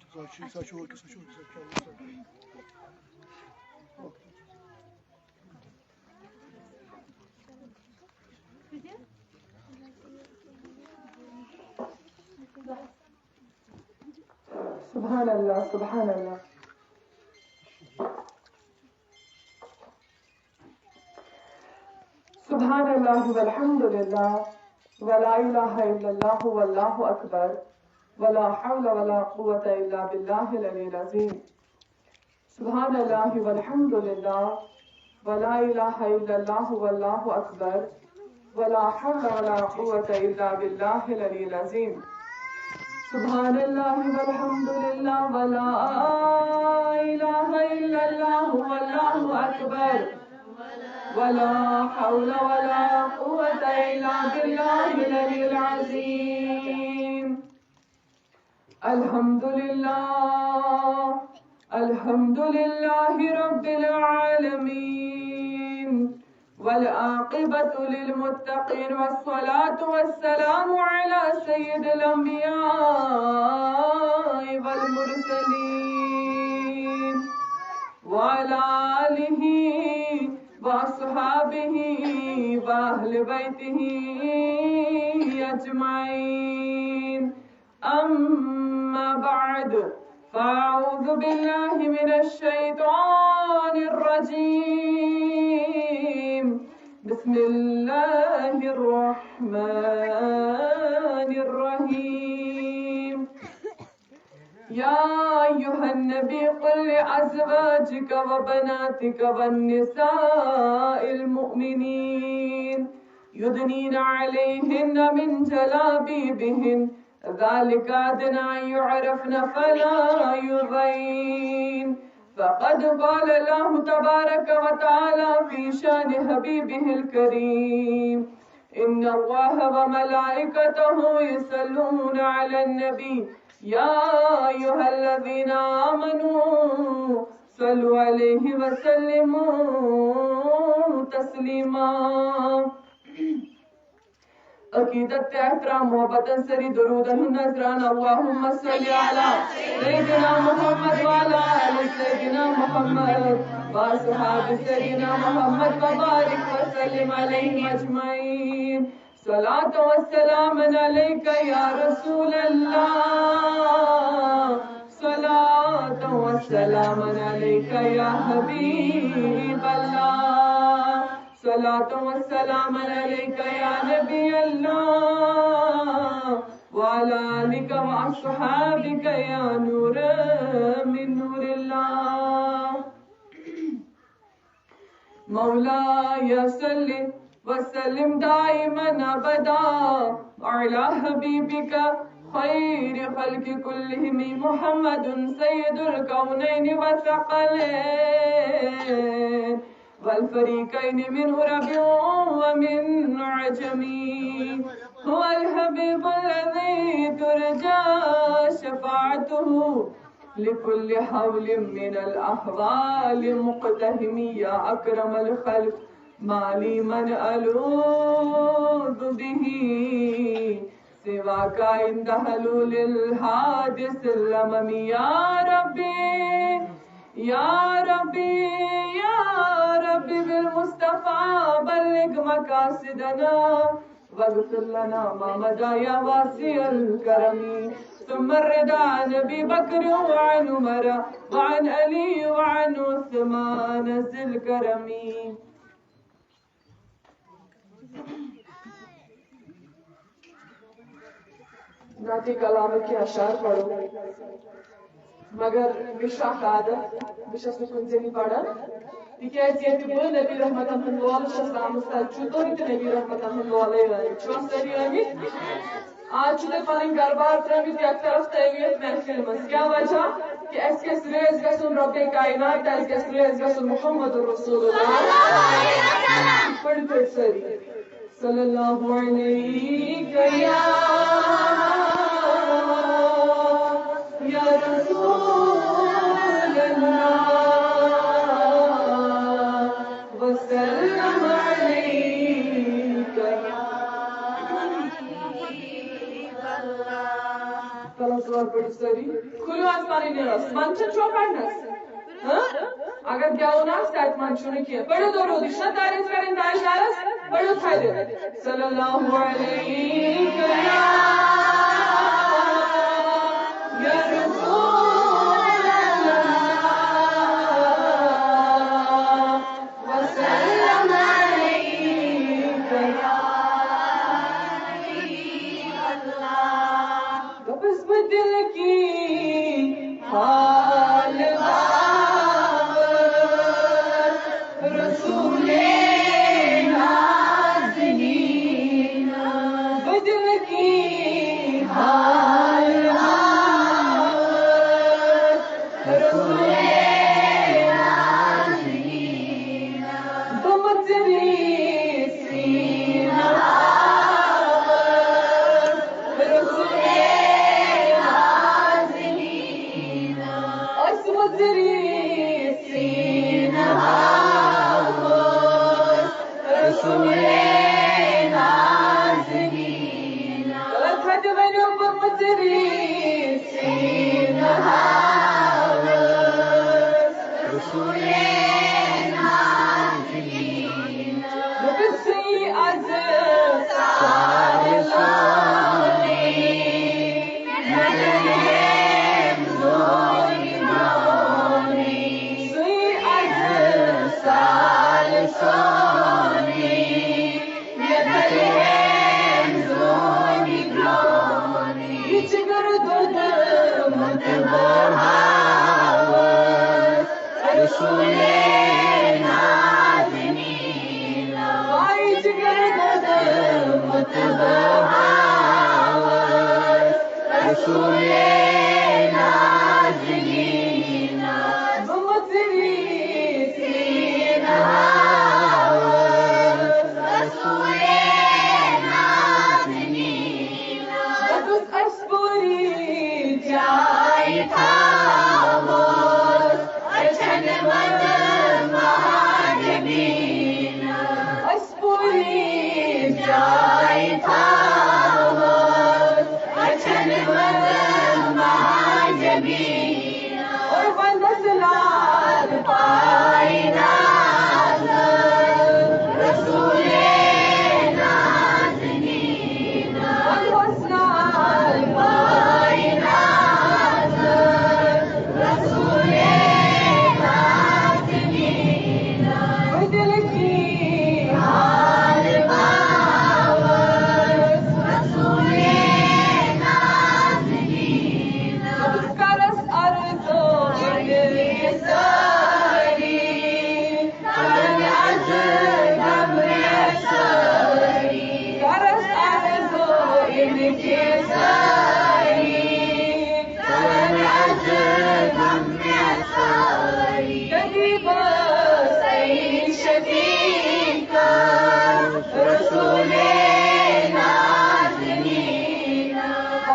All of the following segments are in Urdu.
سبحان اللہ سبحان اللہ. سبحان اللہ والحمد للہ ولا الہ الا اللہ واللہ اکبر ولا حول ولا قوة الا باللہ العلی العظیم. سبحان اللہ والحمد للہ ولا الہ الا اللہ واللہ اکبر ولا حول ولا قوة الا باللہ العلی العظیم. سبحان اللہ والحمد للہ ولا الہ الا اللہ واللہ اکبر ولا حول ولا قوة الا باللہ العلی العظیم. الحمد للہ رب العالمین والعاقبۃ للمتقین والصلاة والسلام علی سید الانبیاء والمرسلین وعلی آلہ واصحابہ واہل بیتہ اجمعین. اما بعد فاعوذ باللہ من الشیطان الرجیم. بسم اللہ الرحمن الرحیم. یا ایہا النبی قل لأزواجک وبناتک والنساء المؤمنین یدنین علیہن من جلابیبہن ذلك أدنى أن يعرفن فلا يؤذين. فقد قال الله تبارك وتعالى في شان حبيبه الكريم إن الله وملائكته يصلون على النبي يا أيها الذين آمنوا صلوا عليه وسلموا تسليما. عقیدت احترام محبت سری درود نذران اللہم صلی علی سیدنا محمد وعلی آل سیدنا محمد واصحاب سیدنا محمد وبارک وسلم علیہم اجمعین. صلاۃ والسلام علیک یا رسول اللہ صلاۃ والسلام علیک یا حبیب اللہ صلاۃ والسلام علیک یا نبی اللہ وعلی آلک واصحابک یا نور من نور اللہ. مولاي صل وسلم دائما ابدا على حبيبك خير خلق كلهم محمد سيد الكونين والثقلين والفريقين منه ربيع ومن عجمي. هو الحبيب الذي ترجى شفاعته لكل حول من الأحوال مقتهم يا أكرم الخلق ما لي من ألوذ به سواك عند حلول الحادث الأمم. يا ربي يا ربي يا ربي بالمصطفى بلغ مقاصدنا واغفر لنا ما مضى يا واسع الكرم. ثم الرضا عن ابي بكر وعن عمر وعن علي وعن عثمان ذي الكرم. نعتی کلام کی اشعار پڑھو مگر مشرح عادت بشس کن زنی پڑھا تکیاز یہ بہ نبی رحمت اللہ شسلام چھو تو نبی رحمت اللہ چھو سری آمت آج چھو پن گھر بار ترمت یک طرف تیویت محفل مز. کیا وجہ کہ اس گھس ریز گھن رب کائنات اس گھس ریز گھن محمد رسول اللہ پڑھ پڑھ سری صلی اللہ علیہ یا رسول اللہ وسلم علیک یا حبیب اللہ چلو ژور پٔرِو سٲری کھُلِو حظ پنٕنۍ ٲس منٛدچھُن چھُوا پرنَس اگر گٮ۪وُن آسہِ تَتہِ منٛز چھُنہٕ کینٛہہ پٔرِو درود یہِ چھُنہ تعریٖف کَرٕنۍ تاجدارس پٔرِو تھدِ صلی اللہ علیہ یا رسول اللہ وسلم علیک یا حبیب اللہ دپس بہٕ دل کی حال رسول نازنین بدل کی حال رسول نازنین بمتری سینہ رسول نازنین اسمتری سینہ رسول نازنین غلط حد ونیو بمتری سینہ رسول نازنین بسی از سالسانی نظریم زونی نونی سی از سالسانی نظریم زونی نونی چگر دود متبرهاوز رسول نازنین آی چگر دود متبرهاوز رسول نازنین بمتری سینہ رسول نازنین بس اسپوری جای تھاوز اچھن مد مہاجبین اسپوری جای تھاوز اچھن مد مہاجبین اور بندس لال پائی نازل رسول نازنین والحسنال پائی نازل رسول نازنین بدل کی حال باوز رسول نازنین کرس ارزو دل ساری کرن از غم ساری کرس ارزو ان کے ساری کرن از غم ساری کبھی بس ای شفیق رسول نازنین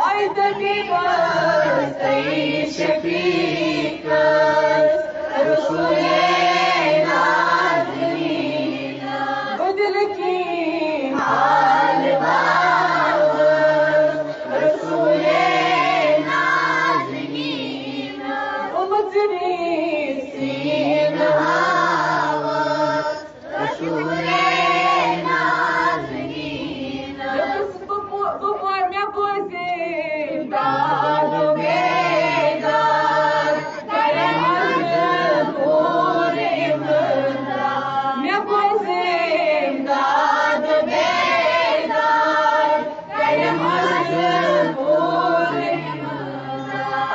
آئی کبھی بس ای شفیق رسول نازنین بدل کی حال باوز رسول نازنین امتری سینہ رسول نازنین بپور مے بوزے داد بیدار کرن از پور امداد مے بوزے داد بیدار کرن از پور امداد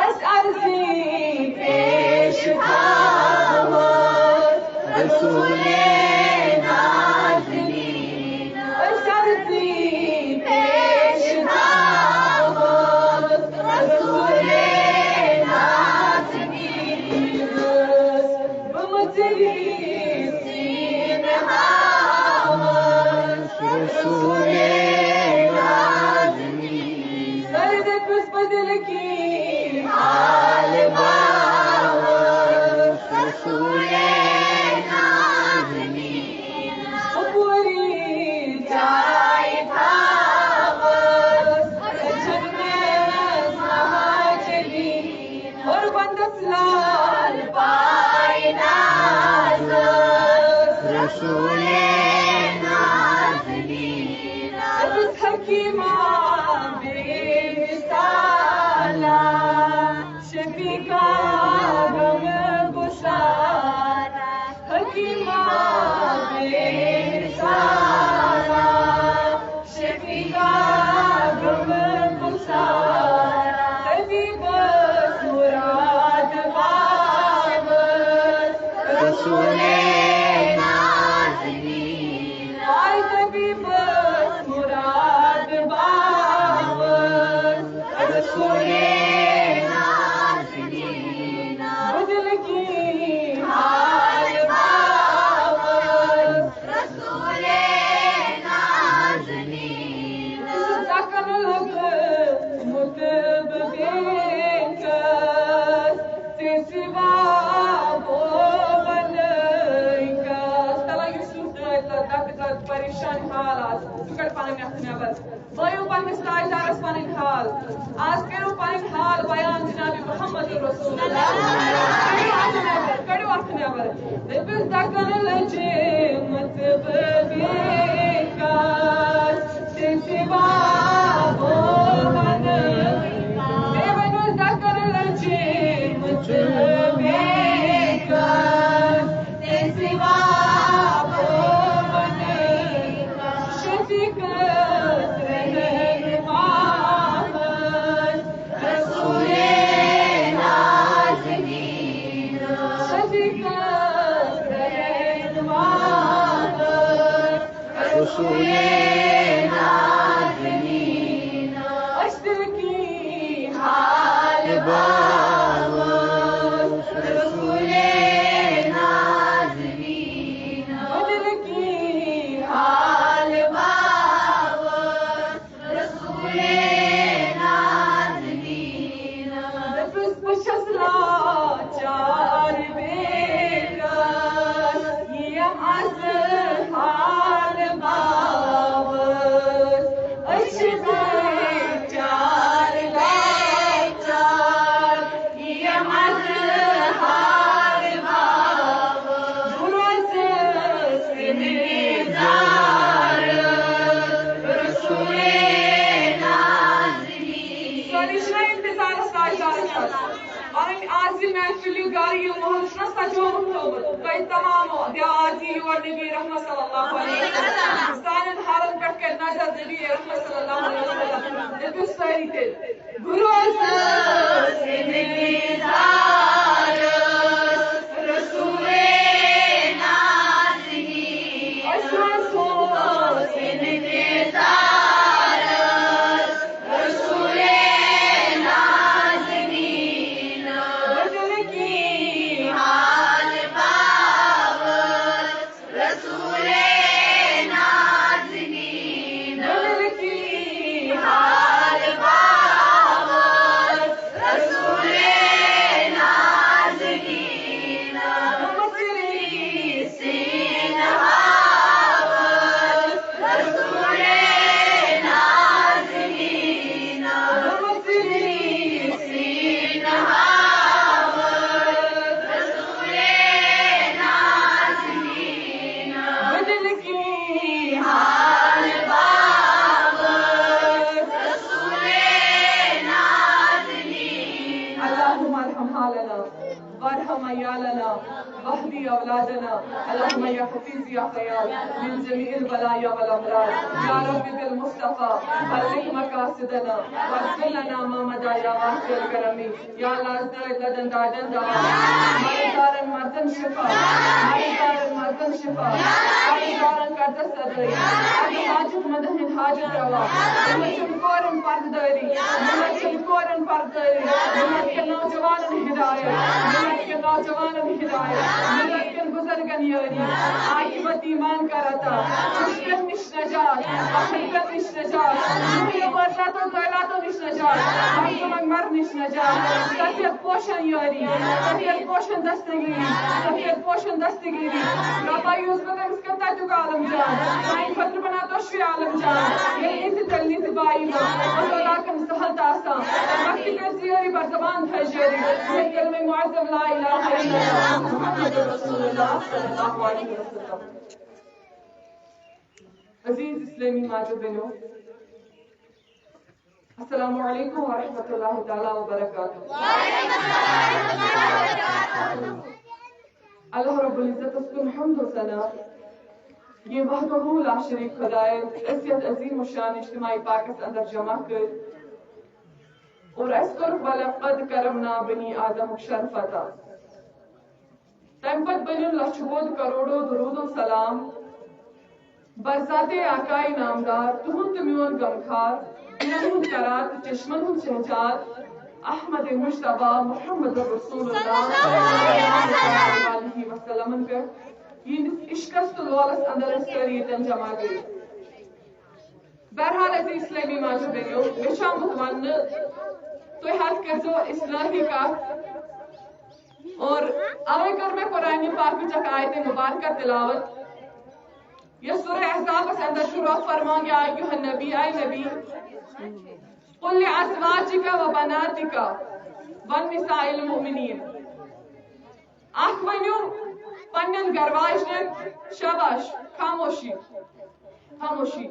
اس عرضی پیش تھاوز رسول نازنین اس عرضی پیش تھاوز رسول نازنین بمتری سینہ رسول نازنین سرد کس بدل کی حال باوز رسول نازنین پوری جائے تھاوز اچھن میں رسول نازنین حکیمہ بے مثالا شفیقہ غم گسارا حکیمہ بے مثالا شفیقہ غم گسارا طبیب مراد بابر رسول مراد باور رسول نازنین بدل کی حال باور رسول نازنین سکن لگ مطب بین کر سے سوا وہ بنائکس تلا یوسف دک پریشان حال آج سکٹ پانن یخ نیبر بایو پنس تاجدارس پنن حال آج کرو پنن حال بیان جناب محمد رسول اللہ کڑو اخ نیبر دپس دکن لجے مطب بین کر سے سوا وہ بنائکس دکن لجے مطب بین کر سے سوا رسول نازنین اشتر کی حال باور رسول نازنین بدل کی حال باور رسول نازنین دپس بشس لاچار بیکر یم از حال باور اشد چار لاچار یم از حال باور بروز سنزار رسول نازنین ساری شنا انتظار استاجدار اور عازم محفلی گاری محل شنا سجوم تھومت کئی تمام دیازی اور نبی رحمت صلی اللہ علیہ وسلم سانن حالن پہ کر نظر نبی رحمت صلی اللہ علیہ وسلم نبی ساری تل گروز انتظار رسول نازنین اشوان انتظار رسول نازنین بدل کی حال باور رسول نازنین بدل کی حال باور رسول نازنین مصری سین باور رسول نازنین مصری سین باور رسول نازنین بدل کی حال باور رسول نازنین اللهم ارحم حالنا وارحم عيالنا واهدي اولادنا اللهم يا حفيظ يا خيال من جميع البلايا والامراض يا رب بالمصطفى بلغ مقاصدنا واغفر لنا ما مضى يا واسع الكرم يا الله لدن دادن مرضار مردن شفا مرضار مردن شفا مرضار قدس صدري حاجت مدهن حاجت روا نمت كورن فرد داري نمت كورن فرد داري نمت نوجوان ہدایت ملت کے نوجوانوں ہدایت ملت کے بزرگن یاری عاقبت ایمان کا رتا مشکل نش نجات حقیقت نش نجات روح برسات و زیلات و نش نجات مرد مر نش نجات سفید پوشن یاری سفید پوشن دستگیری سفید پوشن دستگیری رابع یوز بدن اس کتا تو عالم جان سائن فطر بنا تو شوی عالم جان یہ انت تلنیت بائی ما وزولاکم سہل تاسا وقت کا زیاری برزبان تھا شیری یہ کلمہ معظم لا الہ الا اللہ محمد رسول اللہ صلی اللہ علیہ وسلم. عزیز اسلامی ماجو بہنوں، السلام علیکم ورحمۃ اللہ تعالیٰ وبرکاتہ. اللہ رب العزت اس کو حمد و ثنا یہ وحدہ لا شریک خدائے عزت عظیم و شان اجتماعی پاکس اندر جمع کر اور اس کر ولقد کرمنا بنی آدم شرف عطا. تم پت بنن لچھ بود کروڑو درود و سلام برذات آقائے نامدار تہند تو میون غمخار دلن ہند قرار چشمن ہند شہجاد احمد مجتبی محمد رسول اللہ صلی اللہ علیہ وسلم پہ یہ عشقس تو لولس اندر اس کر یتن جمع گئی. بہرحال ایسے اسلامی ماجو بہنوں مے چھا ون تھی حد کرزو اصلاحی کت اور اوے کر میں قرآن پاک چک آیت مبارکہ تلاوت. یہ سورہ احزاب اس اندر شروع فرما یا ایھا النبی اے نبی قل لازواجک و بناتک والنساء المؤمنین اخ ونیو پنن گرواجن شاباش خاموشی خاموشی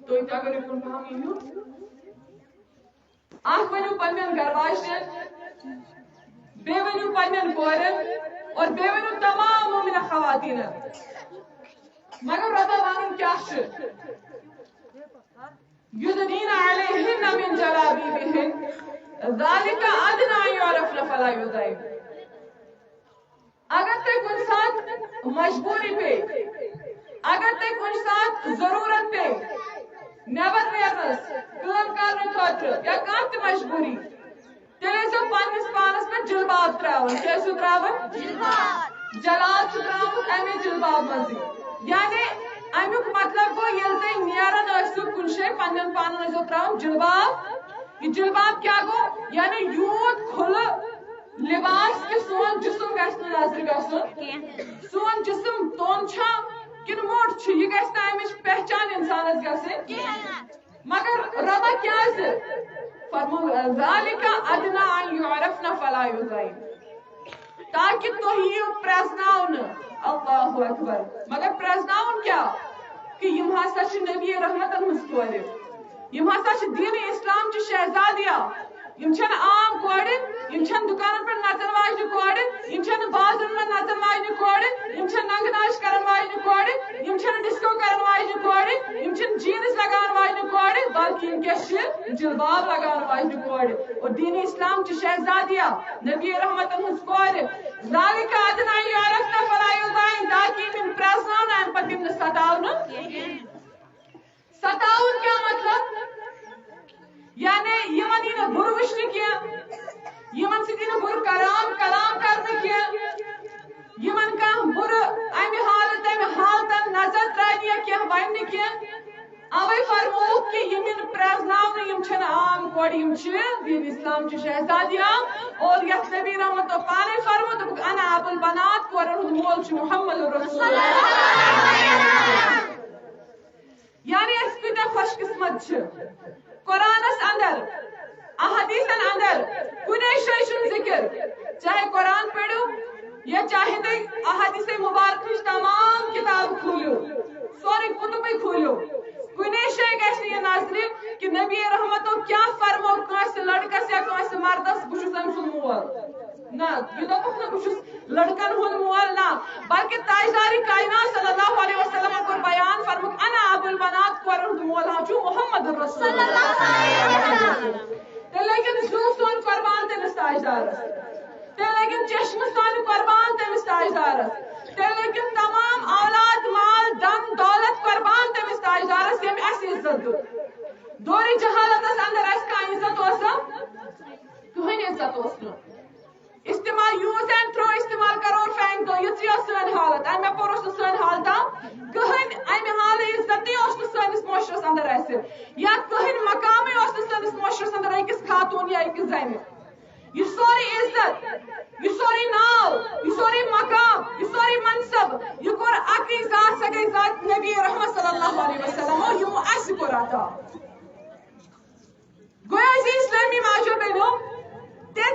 تو اگر یکن فهمیو اخ ونیو پنن گرواجن بے ونیو پنن کورن اور بے ونیو تمام مومنہ خواتین مگر رضا وانن کیا یدنین علیہن من جلابیبہن ذالک ادنی ان یعرفن فلا یؤذین. اگر تے کن ساتھ مجبوری پہ اگر تے کن ساتھ ضرورت پہ نیبر نیرنس کام کرنے خاطر یا کانٛہہ تہِ مجبوری تیلے سو پننس پانس پہ جلباب تراون کیا سو تراون جلال چھ تراون امی جلباب منزی. یعنی امیک مطلب گو یل تے نیرن ٲسِو کُنہِ جایہِ پننٮ۪ن پانن ٲسِو تراون جلباب. یہ جلباب کیا گو یعنی یوت کھلہٕ لباس کہ سون جسم گژھِ نہٕ نظر گژھُن سون جسم توٚن چھا کِنہٕ موٚٹ چھُ یہ گژھِ نہٕ امِچ پہچان انسانس گژھٕنۍ. مگر ربا کیازِ فرمو ذالک ادنی ان یعرفن فلا یؤذین تاکہ تُہۍ یِیِو پرزناونہٕ. اللہ اکبر. مگر پرزناون کیا کہ یم ہسا چھ نبی رحمتن ہنز کورِ یم ہسا چھ دین اسلام چہ شہزادیاں یم چھن عام کورِ یم چھن دکانن پہ نژن واجنہ کورِ یم چھن بازرن میں نژن واجنہ کورِ یم چھن ننگ ناچ کرن واجنہ کورِ یم چھن ڈسکو کرن واجنہ کورِ یم چھن جینز لگان واجنہ کورِ بلکہ یم کیا چھ جلباب لگان واجنہ کورِ اور دین اسلام چہ شہزادیاں نبی رحمتن ہنز کورِ. ذالک ادنی ان یعرفن فلا یؤذین تاکہ یم پرزناون ام پتہ یم ستاون. ستاون کیا مطلب یعنی یمن یہ بر وچھن کی یمن سۭتۍ بر کلام کرنے کی یمن کانٛہہ بر امہ حالتن نظر ترانی یا کینٛہہ وننہ کی اوے فرموک کہ یم پرزناون یم چھن عام کورِ یم چھ دین اسلام چہ شہزادیاں. اور یتھ نبی رحمت پانے فرمو دوٚپُکھ انا ابو البنات کورن ہُنٛد مول چھ محمد رسول اللہ. یعنی اس کۭتیاہ خوش قسمت چھ قرآنس اندر احادیثن اندر کنے شے چھُنہٕ ذکر چاہے قرآن پڑھو یا چاہے تُہۍ احادیث مبارکٕچ تمام کتاب کھوٗلِو سورُے کُتُبٕے کھوٗلِو کنے شے گژھِ نہٕ یہِ نظرِ کہ نبی رحمتو کیا فرمو کٲنٛسہِ لڑکس یا کٲنٛسہِ مردس بہٕ چھُس أمۍ سُنٛد مول. نہ یہ دوٚپُکھ نہٕ بہٕ چھُس لڑکن ہُنٛد مول نہ بلکہ تاجدار کائنات صلی اللہ علیہ وسلم کوٚر بیان فرموک انا ابو البنات کورن ہُنٛد مول ہا چھُ محمد رسول اللہ. تیٚلہِ لٔگِن زوٗ سون قربان تٔمِس تاجدارس تیٚلہِ لٔگِن چشمہٕ سانہِ قربان تٔمِس تاجدارس تیٚلہِ لٔگِن تمام اولاد مال دن دولت قربان تٔمِس تاجدارس ییٚمۍ اَسہِ عزت دیُت. دورِ جہالتس اندر اَسہِ کانٛہہ عزت اوسا کٕہٕنۍ عزت اوس نہٕ. استعمال یوز اینڈ تھرو استعمال کرو اور پھینک دو یہ سن حالت امہ پور اس سن حالتا کہن امہ حال عزت اس سنس معاشرس اندر ایسے یا کہن مقام اس سنس معاشرس اندر اکس خاتون یا اکس زن یہ سوری عزت یہ سوری ناو یہ سوری مقام یہ سوری منصب یہ کور اکی ذات سگے ذات نبی رحمت صلی اللہ علیہ وسلم اور یہ اس کو راتا گویا جی اسلامی معاشرے میں تین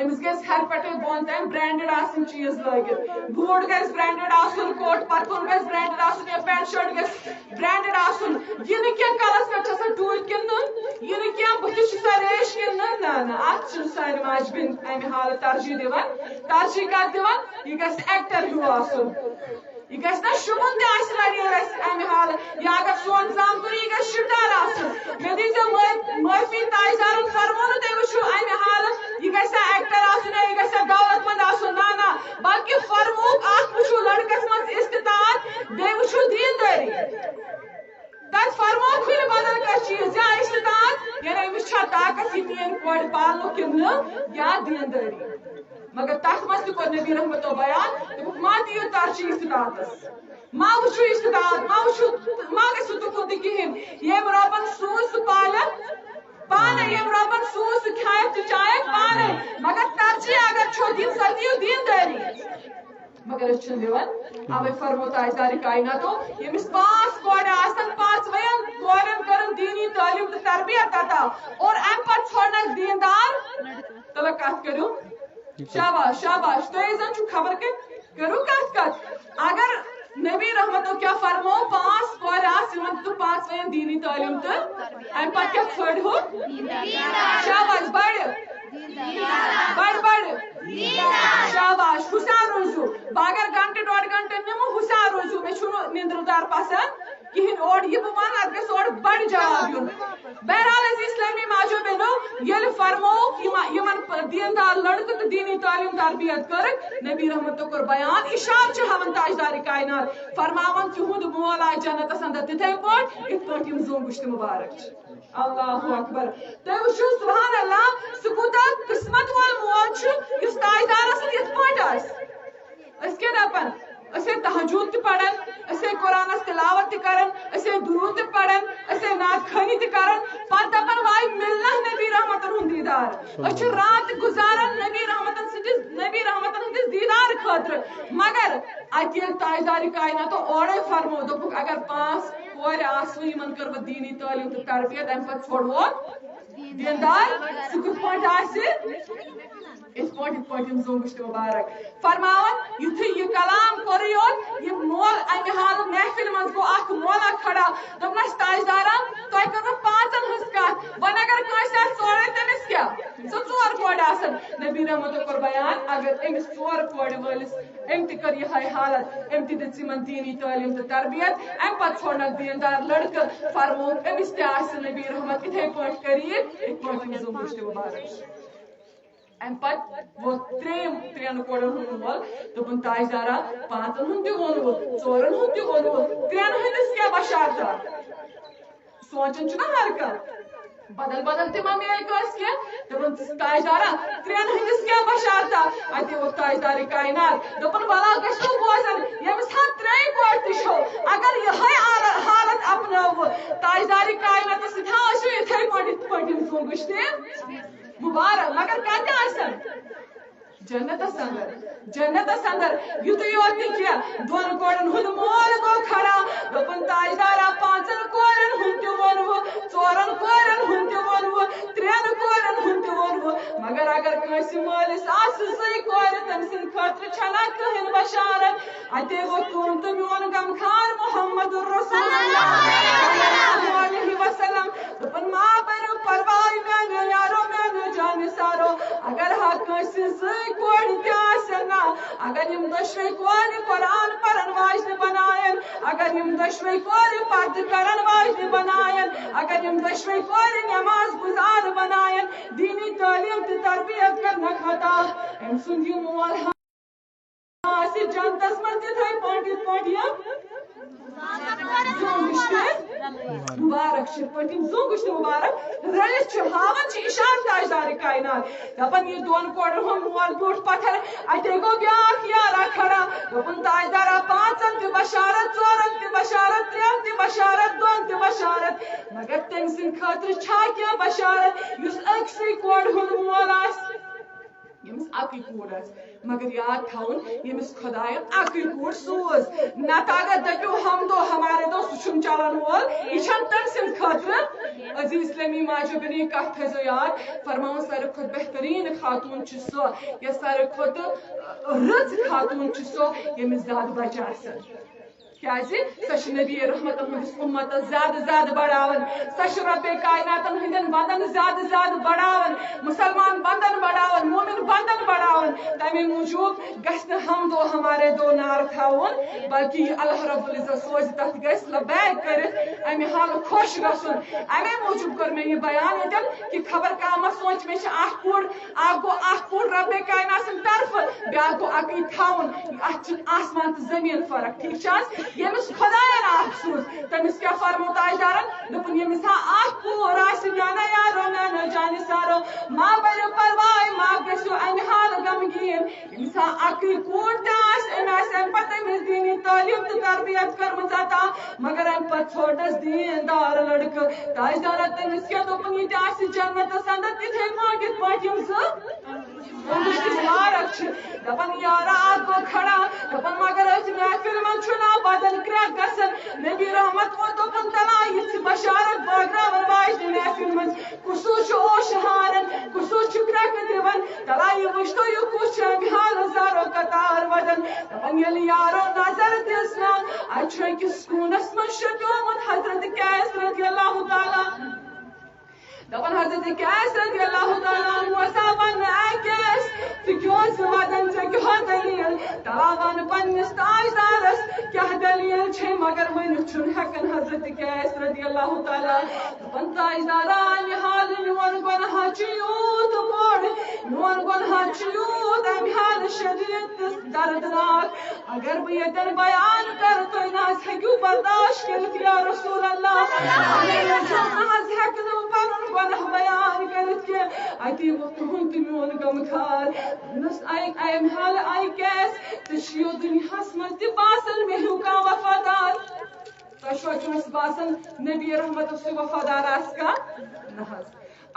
امس گژھِ ہر پٮ۪ٹھے بۄن تام برانڈڈ آسٕنۍ چیٖز لٲگِتھ بوٗٹ گژھِ برانڈڈ آسُن کوٹ پتلوٗن گژھِ برانڈڈ آسُن یا پینٹ شٲٹ گژھِ برانڈڈ آسُن یہِ نہٕ کینٛہہ کلس پٮ۪ٹھ چھِ آسان ٹوٗپۍ کِنہٕ یہِ نہٕ کینٛہہ بٕتھِس چھِ سۄ ریش کِنہٕ نہ اتھ چھُنہٕ سانہِ ماجہِ بیٚنہِ امہِ حالہٕ ترجیح دِوان ترجیح کتھ دِوان یہِ گژھِ ایکٹر ہیوٗ آسُن یہ گژھِ نا شُبُن تہِ آسہِ واریاہ اَسہِ امہِ حالہٕ یا اگر سون زامتُر یہِ گژھِ شُبدار آسُن مےٚ دیٖزیو معٲفی تاجدارن فرمو نہٕ تُہۍ وٕچھِو امہِ حالہٕ یہِ گژھِ ایکٹر آسُن یا یہِ گژھِ دولت مند آسُن نہ بلکہِ فرموُکھ اکھ وٕچھِو لڑکس منٛز استطاعت بیٚیہِ وٕچھِو دیندٲری تتہِ فرموکھٕے نہٕ بدل کانٛہہ چیٖز یا استطاعت یعنی أمِس چھا طاقت یہِ میٲنۍ کورِ پالنُک کِنہٕ یا دیندٲری مگر تتھ منٛز تہِ کوٚر نبی رحمتو بیان دوٚپُکھ ما دِیِو ترجیح استطاعتس ما وٕچھِو استطاعت ما گژھِو تُکُن تہِ کِہیٖنۍ ییٚمۍ رۄبن سوٗز سُہ پالہِ پانے ییٚمۍ رۄبن سوٗز سُہ کھیٚیکھ تہٕ چایکھ پانے مگر ترجیح اگر چھو دِنۍ سۄ دِیِو دیندٲری مگر أسۍ چھِنہٕ دِوان اوے فرمو تاجدارِ کایناتو ییٚمِس 5 کورِ آسن 5وَین کورٮ۪ن کٔرٕن دیٖنی تعلیٖم تہٕ تربیت عطا اور امہِ پتہٕ ژھونٛڈنکھ دیندار تلہٕ کتھ کٔرِو شاباش شاباش تُہۍ زن چھُو خبر کٔرِو کتھ اگر نبی رحمتو کیٛاہ فرمو 5 کورِ آسہٕ یِمن دِتُکھ 5وَین دیٖنی تعلیٖم تہٕ امہِ پتہٕ کیٛاہ ژھٲنٛڈہوکھ شاباش بڑِ شاباش ہوشیار روٗزِو بہٕ اگر گنٹہٕ 1.5 گنٹہٕ نِمہٕ ہوشیار روٗزِو مےٚ چھُنہٕ نِندرٕ دار پسنٛد کِہیٖنۍ اورٕ یہِ بہٕ ونہٕ اتھ گژھِ اورٕ بڑِ جواب یُن بہرحال أسۍ اسلٲمی ماجو بیٚنو ییٚلہِ فرمووُکھ یِمن دیندار لڑکہٕ تہٕ دیٖنی تعلیٖم تربیت کٔرٕکھ نبی رحمتو کوٚر بیان اِشارٕ چھِ ہاوان تاجدارِ کاینات فرماوان تِہُنٛد مول آسہِ جنتس اندر تِتھے پٲٹھۍ یِتھ پٲٹھۍ یِم زوٚنٛگُشتہِ مُبارک چھِ اللہ اکبر تُہۍ وٕچھِو سبحان اللہ سُہ کوٗتاہ قٕسمت وول مول چھُ یُس تاجدارس یِتھ پٲٹھۍ آسہِ أسۍ کیٛاہ دپان أسے تہجد تہِ پران أسے قرآنس تلاوت تہِ کران أسے درود تہِ پران أسے نعت خٲنی تہِ کران پتہٕ دپان واے مِلنا نبی رحمتن ہُنٛد دیدار أسۍ چھِ رات گُزاران نبی رحمتن ہٕنٛدِس دیدار خٲطرٕ مگر اتہِ ییٚلہِ تاجدارِ کایناتو اورے فرمو دوٚپُکھ اگر 5 کورِ آسوٕ یِمن کٔر بہٕ دیٖنی تعلیٖم تہٕ تربیت امہِ پتہٕ ژھونٛڈوکھ دیندار سُہ کِتھ پٲٹھۍ آسہِ یِتھ پٲٹھۍ یِم زوٚنٛگُشتہِ مُبارک فرماوان یُتھُے یہِ کلام کوٚر یوت یہِ مول امہِ حالہٕ محفِلہِ منٛز گوٚو اکھ مولا کھڑا دوٚپنس تاجدارا تۄہہِ کٔروٕ 5 ہٕنٛز کتھ وۄنۍ اگر کٲنٛسہِ آسہِ ژورے تٔمِس کیٛاہ سۄ 4 کورِ آسن نبی رحمتو کوٚر بیان اگر أمِس 4 کورِ وٲلِس أمۍ تہِ کٔر یِہے حالت أمۍ تہِ دِژ یِمن دیٖنی تعلیٖم تہٕ تربیت امہِ پتہٕ ژھونٛڈنکھ دیندار لڑکہٕ فرمووُکھ أمِس تہِ آسہِ نبی رحمت یِتھے پٲٹھۍ کٔرِتھ یِتھ پٲٹھۍ یِم زوٚنٛگُشتہِ مُبارک چھِ امہِ پتہٕ ووت 3 کورٮ۪ن ہُنٛد مول دوٚپُن تاجدارا 5 ہُنٛد تہِ ووٚنوُ 4 ہُنٛد تہِ ووٚنوُ 3 ہٕنٛدِس کیٛاہ بشارتا سونٛچان چھُنہ ہر کانٛہہ بدل تہِ ما میلہِ کٲنٛسہِ کینٛہہ دوٚپُن تاجدارا 3 ہٕنٛدِس کیٛاہ بشارتا اَتہِ ووت تاجدارِ کاینات دوٚپُن بلا گژھِو بوزان ییٚمِس 3 کورِ تہِ چھو اگر یِہے حالت اپنٲوٕ تاجدارِ کایناتس سۭتۍ ٲسِو یِتھے پٲٹھۍ یِم زوٚنٛگُشتہِ مُبارک مگر کتہِ آسن جنتس اندر یُتُے یوت نہٕ کینٛہہ 2 کورٮ۪ن ہُنٛد مول گوٚو کھڑا دوٚپُن تاجدارا 5 کورٮ۪ن ہُنٛد تہِ ووٚنوُ 4 کورٮ۪ن ہُنٛد تہِ ووٚنوُ 3 کورٮ۪ن ہُنٛد تہِ ووٚنوُ مگر اگر کٲنٛسہِ مٲلِس آسہِ 2 کورِ تٔمۍ سٕنٛدِ خٲطرٕ چھنا کٕہٕنۍ بشارت اتے گوٚو تُہُنٛد تہٕ میون غمخار محمد رسول اللہ علیہ وسلم دوٚپُن ما بٔرِو پرواے میانیو یارو میانیو جانہِ سارو اگر ہا کٲنٛسہِ 2 کورِ تہِ آسن نا اگر یِم 2 کورِ قرآن پرن واجنہِ بناین اگر یِم 2 کورِ پردٕ کرن واجنہِ بناین اگر یِم 2 کورِ نٮ۪ماز گُزار بناین دیٖنی تعلیٖم تہٕ تربیت کرنکھ عطا أمۍ سُنٛد یہِ مول آسہِ جنتس منٛز تِتھے پٲٹھۍ یِتھ پٲٹھۍ یِم زوٚنٛگُشتہِ مُبارک چھِ یِتھ پٲٹھۍ یِم زوٚنٛگُشتہِ مُبارک رٔلِتھ چھِ ہاوان چھِ اِشارٕ تاجدارِ کاینات دپان یہِ 2 کورٮ۪ن ہُنٛد مول بیوٗٹھ پتھر اتے گوٚو بیٛاکھ یارا کھڑا دوٚپُن تاجدارا 5 تہِ بشارت 4 تہِ بشارت 3 تہِ بشارت 2 تہِ بشارت مگر تٔمۍ سٕنٛدِ خٲطرٕ چھا کینٛہہ بشارت یُس أکسٕے کورِ ہُنٛد مول آسہِ ییٚمِس اکٕے کوٗر آسہِ مگر یاد تھاوُن ییٚمِس خۄداین اکٕے کوٗر سوٗز نتہٕ اگر دٔپِو ہم دو ہمارے دو سُہ چھُنہٕ چلن وول یہِ چھنہٕ تٔمۍ سٕنٛدِ خٲطرٕ عزیز اسلامی ماجو بنی کت تھو یاد فرماؤں ساروی کھت بہترین خاتون سو یا ساروی کھت رٕژ خاتون سو یمس زیادہ بچہ آسن سہ نبی رحمت ہندس امت زیادہ زیادہ بڑھاون سہ رب کائنات ہندین بندن زیادہ زیادہ بڑھاون مسلمان بندن بڑھاون مومن بندن بڑھاون تمے موجوب گھس ہم دو ہمارے دو نار تھاون بلکہ اللہ رب العزت سوز تک گھس لبیک کرت امہ حال خوش گھن امے موجوب کر میں یہ بیان یتن کہ خبر کا ما سوچ میں اخ کوڑ رب کائنات سن طرف بیا گو اکی تھاون آسمان تو زمین فرق ٹھیک چھ یمس خدایان اخ سوز تمس کیا فرمو تاجدارن دپن یمس اخ کوڑ آس میانہ یارو میانہ جان سارو ما بر پرواہ ما گژھو امہ حال غمگین یمس اکی کوڑ تاس ام پتہ امس دینی تعلیم تو تربیت کرمز عطا مگر ام پتہ چھوٹس دیندار لڑکہ تاجدارن تمس کیا دپن یہ آس جنت اندر تتھے پاکت پاٹ یم مارک دپن یارا گو کھڑا دپن مگر اس محفل من چھنا بدل کریک گسن نبی رحمت و دپن تلا یہ بشارت باغراون واجن محفل من کسو اوش ہارن کسو کریک دیون تلا یہ وشتو یہ کچھ حال زارو قطار ودن دپن یل یارو نظر دسنا اچھے کس کونس من شتومت حضرت قیس رضی اللہ تعالی دپن حضرت قیس رضی اللہ تعالیٰ عنہ صاحبن قیس تو کیوں ودن ژے کیا دلیل تلاوان پنس تاجدارس کیا دلیل چھ مگر ون چھن ہکن حضرت قیس رضی اللہ تعالیٰ دپن تاجدارا امہ حال میون گناہ یوت بوڑ میون گناہ یوت امہ حال شدید دردناک اگر بہ یتن بیان کر تو ناز ہیکو برداشت کرت یا رسول اللہ ناز ہیک پنن گناہ بیان کرت کہ اتی تہن تو میون غم کھار امہ حال آئی کیس تو دنیاس مز تہ باسان مے ہیو کانٛہہ وفادار تہ چھو تمس باسان نبی رحمت سہ وفادار آس کانٛہہ نہ حظ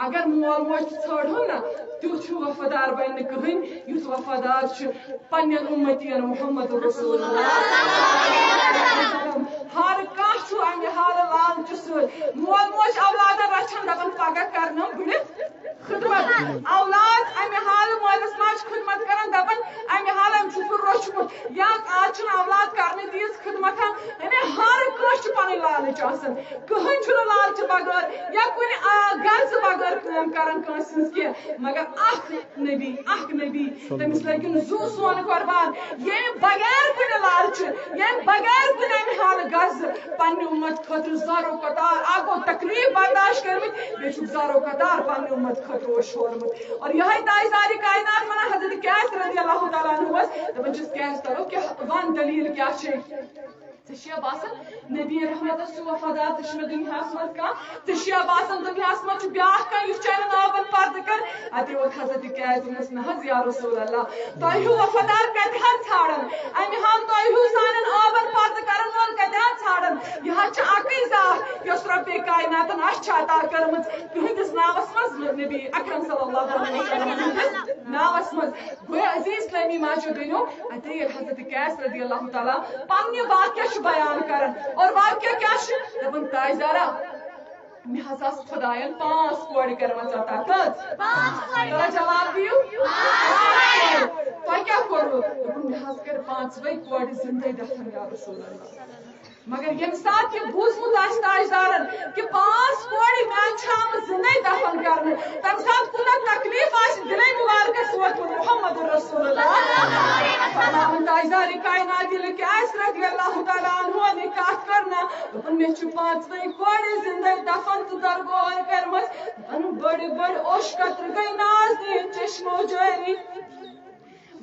اگر مول موج ژھانڈہون نا تیُتھ وفادار بن نہ کٕہٕنۍ یُتھ وفادار چھ پننٮ۪ن اُمتین محمد رسول اللہ ہر کانٛہہ چھ امہ حال لالچ سۭتۍ مول موج اولادن رچھان دپان پگہہ کرنم بڑھت خدمت اولاد امہ حال مالس ماج خدمت کران دپان امہ حال ام چھ روچمت یا آج چھ اولاد کرنے تیز خدمت یعنی ہر کانٛہہ چھ پنٕنۍ لالچ آسان کٕہٕنۍ چھُنہٕ لالچ بغٲر یا کُنہِ غرض بغٲر کٲم کران کٲنٛسہِ ہٕنٛز کینٛہہ مگر اکھ نبی تٔمِس لٔگِن زُو سون قۄربان ییٚمۍ بغیر کُنہِ لالچ ییٚمۍ بغیر کُنہِ امہِ حال غرض پننہِ اُمت خٲطرٕ زارو قطار اکھ گوٚو تکلیٖف برداشت کٔرمٕتۍ بیٚیہِ چھُکھ زارو قطار پننہِ اُمت خٲطرٕ اوس شورمُت اور یِہوٚے تاجدارِ کائنات ونان حضرت قیس رضی اللہ تعالیٰ عنہُس دپان چھِس قیس کرو کیٛاہ ون دلیٖل کیٛاہ چھے ژےٚ چھیا باسان نبی رحمتس چھُ وفادار ژےٚ چھُنہٕ دُنیاہس منٛز کانٛہہ ژےٚ چھیا باسان دُنیاہس منٛز چھُ بیٛاکھ کانٛہہ یُس چانٮ۪ن آبن پردٕ کر اتے ووت حضرت قیس دوٚپنس نہ حظ یا رسول اللہ تۄہہِ ہیوٗ وفادار کتہِ حظ ژھانڈان امہِ حال تۄہہِ ہیوٗ سانٮ۪ن آبن پردٕ کرن وول کتہِ حظ ژھانڈان یہِ حظ چھِ اکٕے ذات یۄس رۄبے کائناتن اَسہِ چھِ عطا کٔرمٕژ تُہنٛدِس ناوس منٛز نبی اکرم صلی اللہ علیہ وسلم ہٕنٛدِس ناوس منٛز گویا عزیز اسلامی ماجو بیٚنیو اتے ییٚلہِ حضرت قیس رضی اللہ تعالیٰ پننہِ واقعہ چھُ بیان کران اور واقعہ کیا چھ دپان تاجدارا مے حظ آس خدایَن 5 کورِ کٔرمٕژ عطا کٔژ جواب دِیِو تۄہہِ کیٛاہ کوٚروٕ دوٚپُن مے حظ کٔرۍ 5وے کورِ زندے دفن یا رسول اللہ مگر ییٚمہِ ساتہٕ یہِ بوٗزمُت آسہِ تاجدارن کہ 5 کورِ میانہِ چھِ آمٕژ زندے دفن کرنہٕ تمہِ ساتہٕ کوٗتاہ تکلیٖف آسہِ دِلے مُبارکس ووتمُت محمد رسول اللہ فرماوان تاجدارِ کائنات ییٚلہِ قیس رضی اللہ تعالیٰ عنہُن یہِ کتھ کٔر نا دوٚپُن مےٚ چھِ 5وے کورِ زندے دفن تہٕ درگور کٔرمٕژ بٔڑۍ بٔڑۍ اوٚش قطرٕ گٔے نازنیٖن چشمو جٲری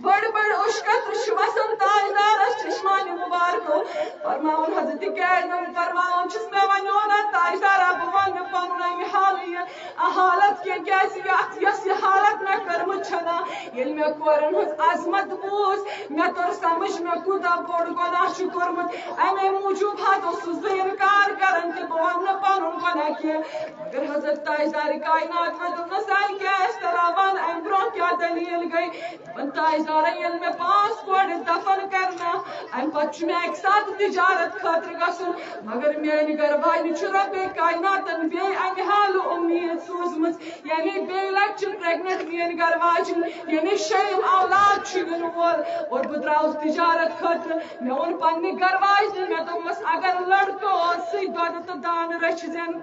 بڑ اوش قطر چھ وسان تاجدارس چشمانہِ مبارکو فرماون حضرت قیس فرماون چھس مےٚ ونیو نا تاجدارا بہٕ ونہٕ پنُن امہِ حالہٕ یہِ حالت یس یہ حالت میں کرمت چھنا یل میں کورن ہز عظمت بوز میں تر سمجھ میں کوتا بوڑ گناہ چھ کورمت امی موجوب ہاتھ اس انکار کرن کہ بہن پنن گناہ کی مگر حضرت تاجدار کائنات میں مسائل کیا اس طرح ون امبرو کیا دلیل گئی ون تاجدار یل میں 5 کوڑ دفن کرنا ام پتہ چھ میں ایک ساتھ تجارت خاطر گسن مگر میانی گھر والی چھ رب کائناتن بے امہ حال امید سوزمت یعنی بے لچ پریگنٹ میانی گھر واجن یعنی شیم اولاد چھ ین وول اور بہ دراؤس تجارت خاطر میں اون پنہ گھر واجن میں دوپمس اگر لڑکہ سی دود تو دان رچ زین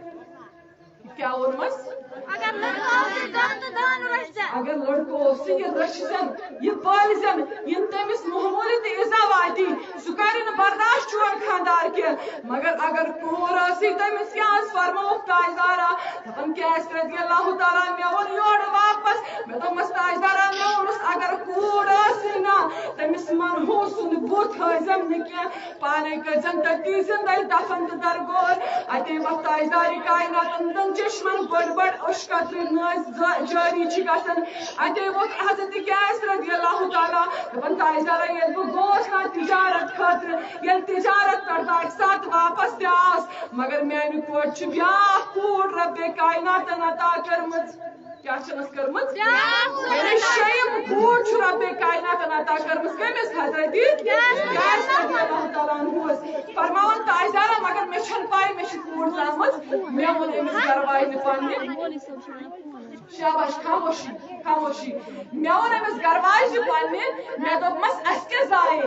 کیا اونمس اگر لڑکو سی یہ رچ زین یہ پال زین ین تمس معمولی تہ ایزا واتی سہ کر برداشت چون خاندار کے مگر اگر کور سی تمس کیا فرمو تاجدارا دپن کیس رضی اللہ تعالی میں ون یور واپس میں دوپمس تاجدارا میں ونس اگر کور سی نا تمس منہو سن بت ہزم نہ پانے کزن تتی زندہ دفن درگور اتے وقت تاجداری کائناتن دن چشمن بڑ بڑ اشکت ناز جاری چھ گسن اتے وقت حضرت کیس رضی اللہ تعالی دپن تاجدارا یل بہ گوس نا تجارت خاطر یل تجارت کر ساتھ واپس تہ آس مگر میانہ کوڑ چھ بیاکھ کوڑ رب کائناتن عطا کرمت کیا چھنس کرمت یعنی شیم کوڑ چھ رب کائناتن عطا کرمت کمس حضرت کیس رضی اللہ تعالی عنہ فرماون تاجدارا مگر میں چھن پائی میں چھ کوڑ زامت میں ون امس گھر واجن پنہ شاباش خاموشی خاموشی میں ون امس گھر واجن پنہ میں دوپمس اس کے زائے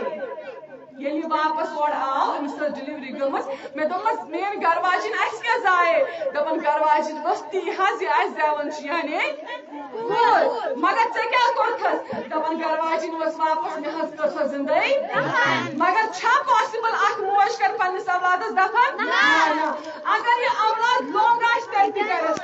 یل یہ واپس اور آو امس ڈلیوری گمس میں دوپمس مین گھر واجن اس کے زائے دپن گھر واجن بس تی حظ یہ اس زیون یعنی مگر ژے کیا کورتھس دپن گھر واجن بس واپس میں حظ کر سو زندہ مگر چھا پاسبل اخ موج کر پنس اولادس دفن اگر یہ اولاد لونگ آس تیل کرس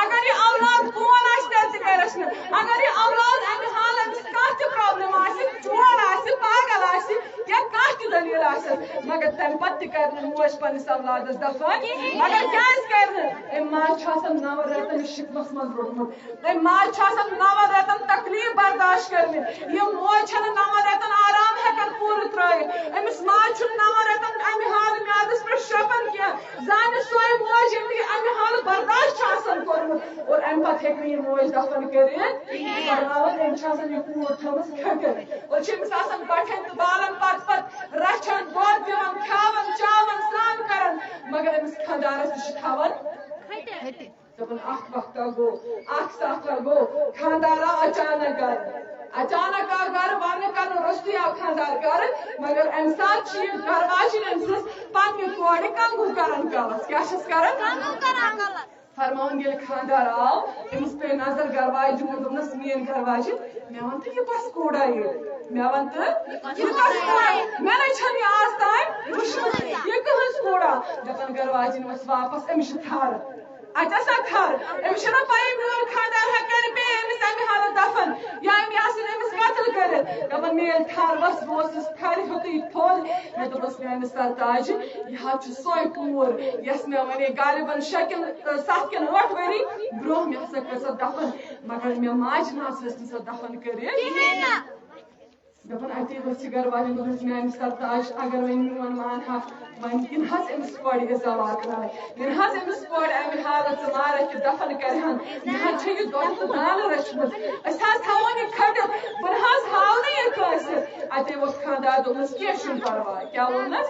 اگر یہ اولاد کون آس تیل کرس اگر یہ اولاد امہ حال امس کانٛہہ تہ پرابلم آسہِ چور آسہِ پاگل آسہِ یا کانٛہہ تہ دلیل آسس مگر تمہ پتہ تہ کر موج پنس اولادس دفن مگر کیاز کر ام ماج چھ آسان 9 رٮ۪تن شکمس منٛز روٗدمُت ام ماج چھ آسان 9 رٮ۪تن تکلیف برداشت کرمٕتۍ یم موج چھنہٕ 9 رٮ۪تن آرام ہٮ۪کان پوٗرٕ ترٲیِتھ امس ماج چھُنہٕ 9 رٮ۪تن امہ حال میادس پٮ۪ٹھ شرٛپان کینٛہہ زانہِ سۄے موج ییٚمہِ یہِ امہ حال برداشت چھ آسان کوٚرمُت اور امہ پتہٕ ہیٚکہِ نہٕ یہِ موج دفن کٔرِتھ فرماوان أمۍ چھِ آسان یہِ کوٗر تھٲومٕژ کھٔٹِتھ اور چھِ أمِس آسان بٹھٮ۪ن تہٕ بالن پتہٕ رچھان دۄد دِوان کھیاوان چاوان سرٛان کران مگر أمِس خانٛدارس تہِ چھِ تھاوان دپان اکھ وقتہ گوٚو اکھ ساتھا گوٚو خانٛدار آو اچانک آو گھر وننہٕ کرنہٕ روٚستُے آو خانٛدار گھر مگر امہِ ساتہٕ چھِ یہِ گھر واجِنۍ أمۍ سٕنٛز پننہِ کورِ کنگوٗ کران کلس کیاہ چھس کران فرماون ییٚلہِ خانٛدار آو أمِس پیٚیہِ نظر گھر واجنہِ دوٚپنس میٲنۍ گھر واجِنۍ مےٚ ون تہٕ یہِ کۄس کوٗرا ییٚتہِ مےٚ ون تہٕ یہِ کۄس کوٗرا مےٚ نَے چھنہٕ یہِ آز تام وٕچھمٕژ یہِ کٕہٕنٛز کوٗرا دپان گھر واجِنۍ ؤژھ واپس أمِس چھِ تھر اچھا سا تھر أمِس چھنہ پایی میون خانٛدار ہٮ۪کہِ بیٚیہِ أمِس امہِ حالہٕ دفن یا أمۍ آسن أمِس قتل کٔرِتھ دپان مےٚ ییٚلہِ تھر ؤژھ بہٕ اوسُس تھرِ ہیوٚتُے تھوٚد مےٚ دوٚپُس میانہِ سرتاجہِ یہِ حظ چھِ سۄے کوٗر یۄس مےٚ ونے غالبن 6 کِنہٕ 7 کِنہٕ 8 ؤری برونٛہہ مےٚ ہسا کٔر سۄ دفن مگر مےٚ ماجہِ نہ حظ ٲس نہٕ سۄ دفن کٔرِتھ دپان اتے ؤژھ گھر واجٮ۪ن دوٚپُس میانہِ سرتاج اگر وۄنۍ میون مان ہا وۄنۍ یِن حظ أمِس کورِ عزا واتناوٕنۍ یِن حظ أمِس کورِ امہِ حالت ژٕ مارکھ یہِ دفن کرہن مےٚ حظ چھِ یہِ دۄد تہٕ دانہٕ رچھمٕژ أسۍ حظ تھاوون یہِ کھٔٹِتھ بہٕ نہ حظ ہاو نہٕ یہِ کٲنٛسہِ اتے ووٚتھ خانٛدار دوٚپنس کینٛہہ چھُنہٕ پرواے کیاہ ووٚننس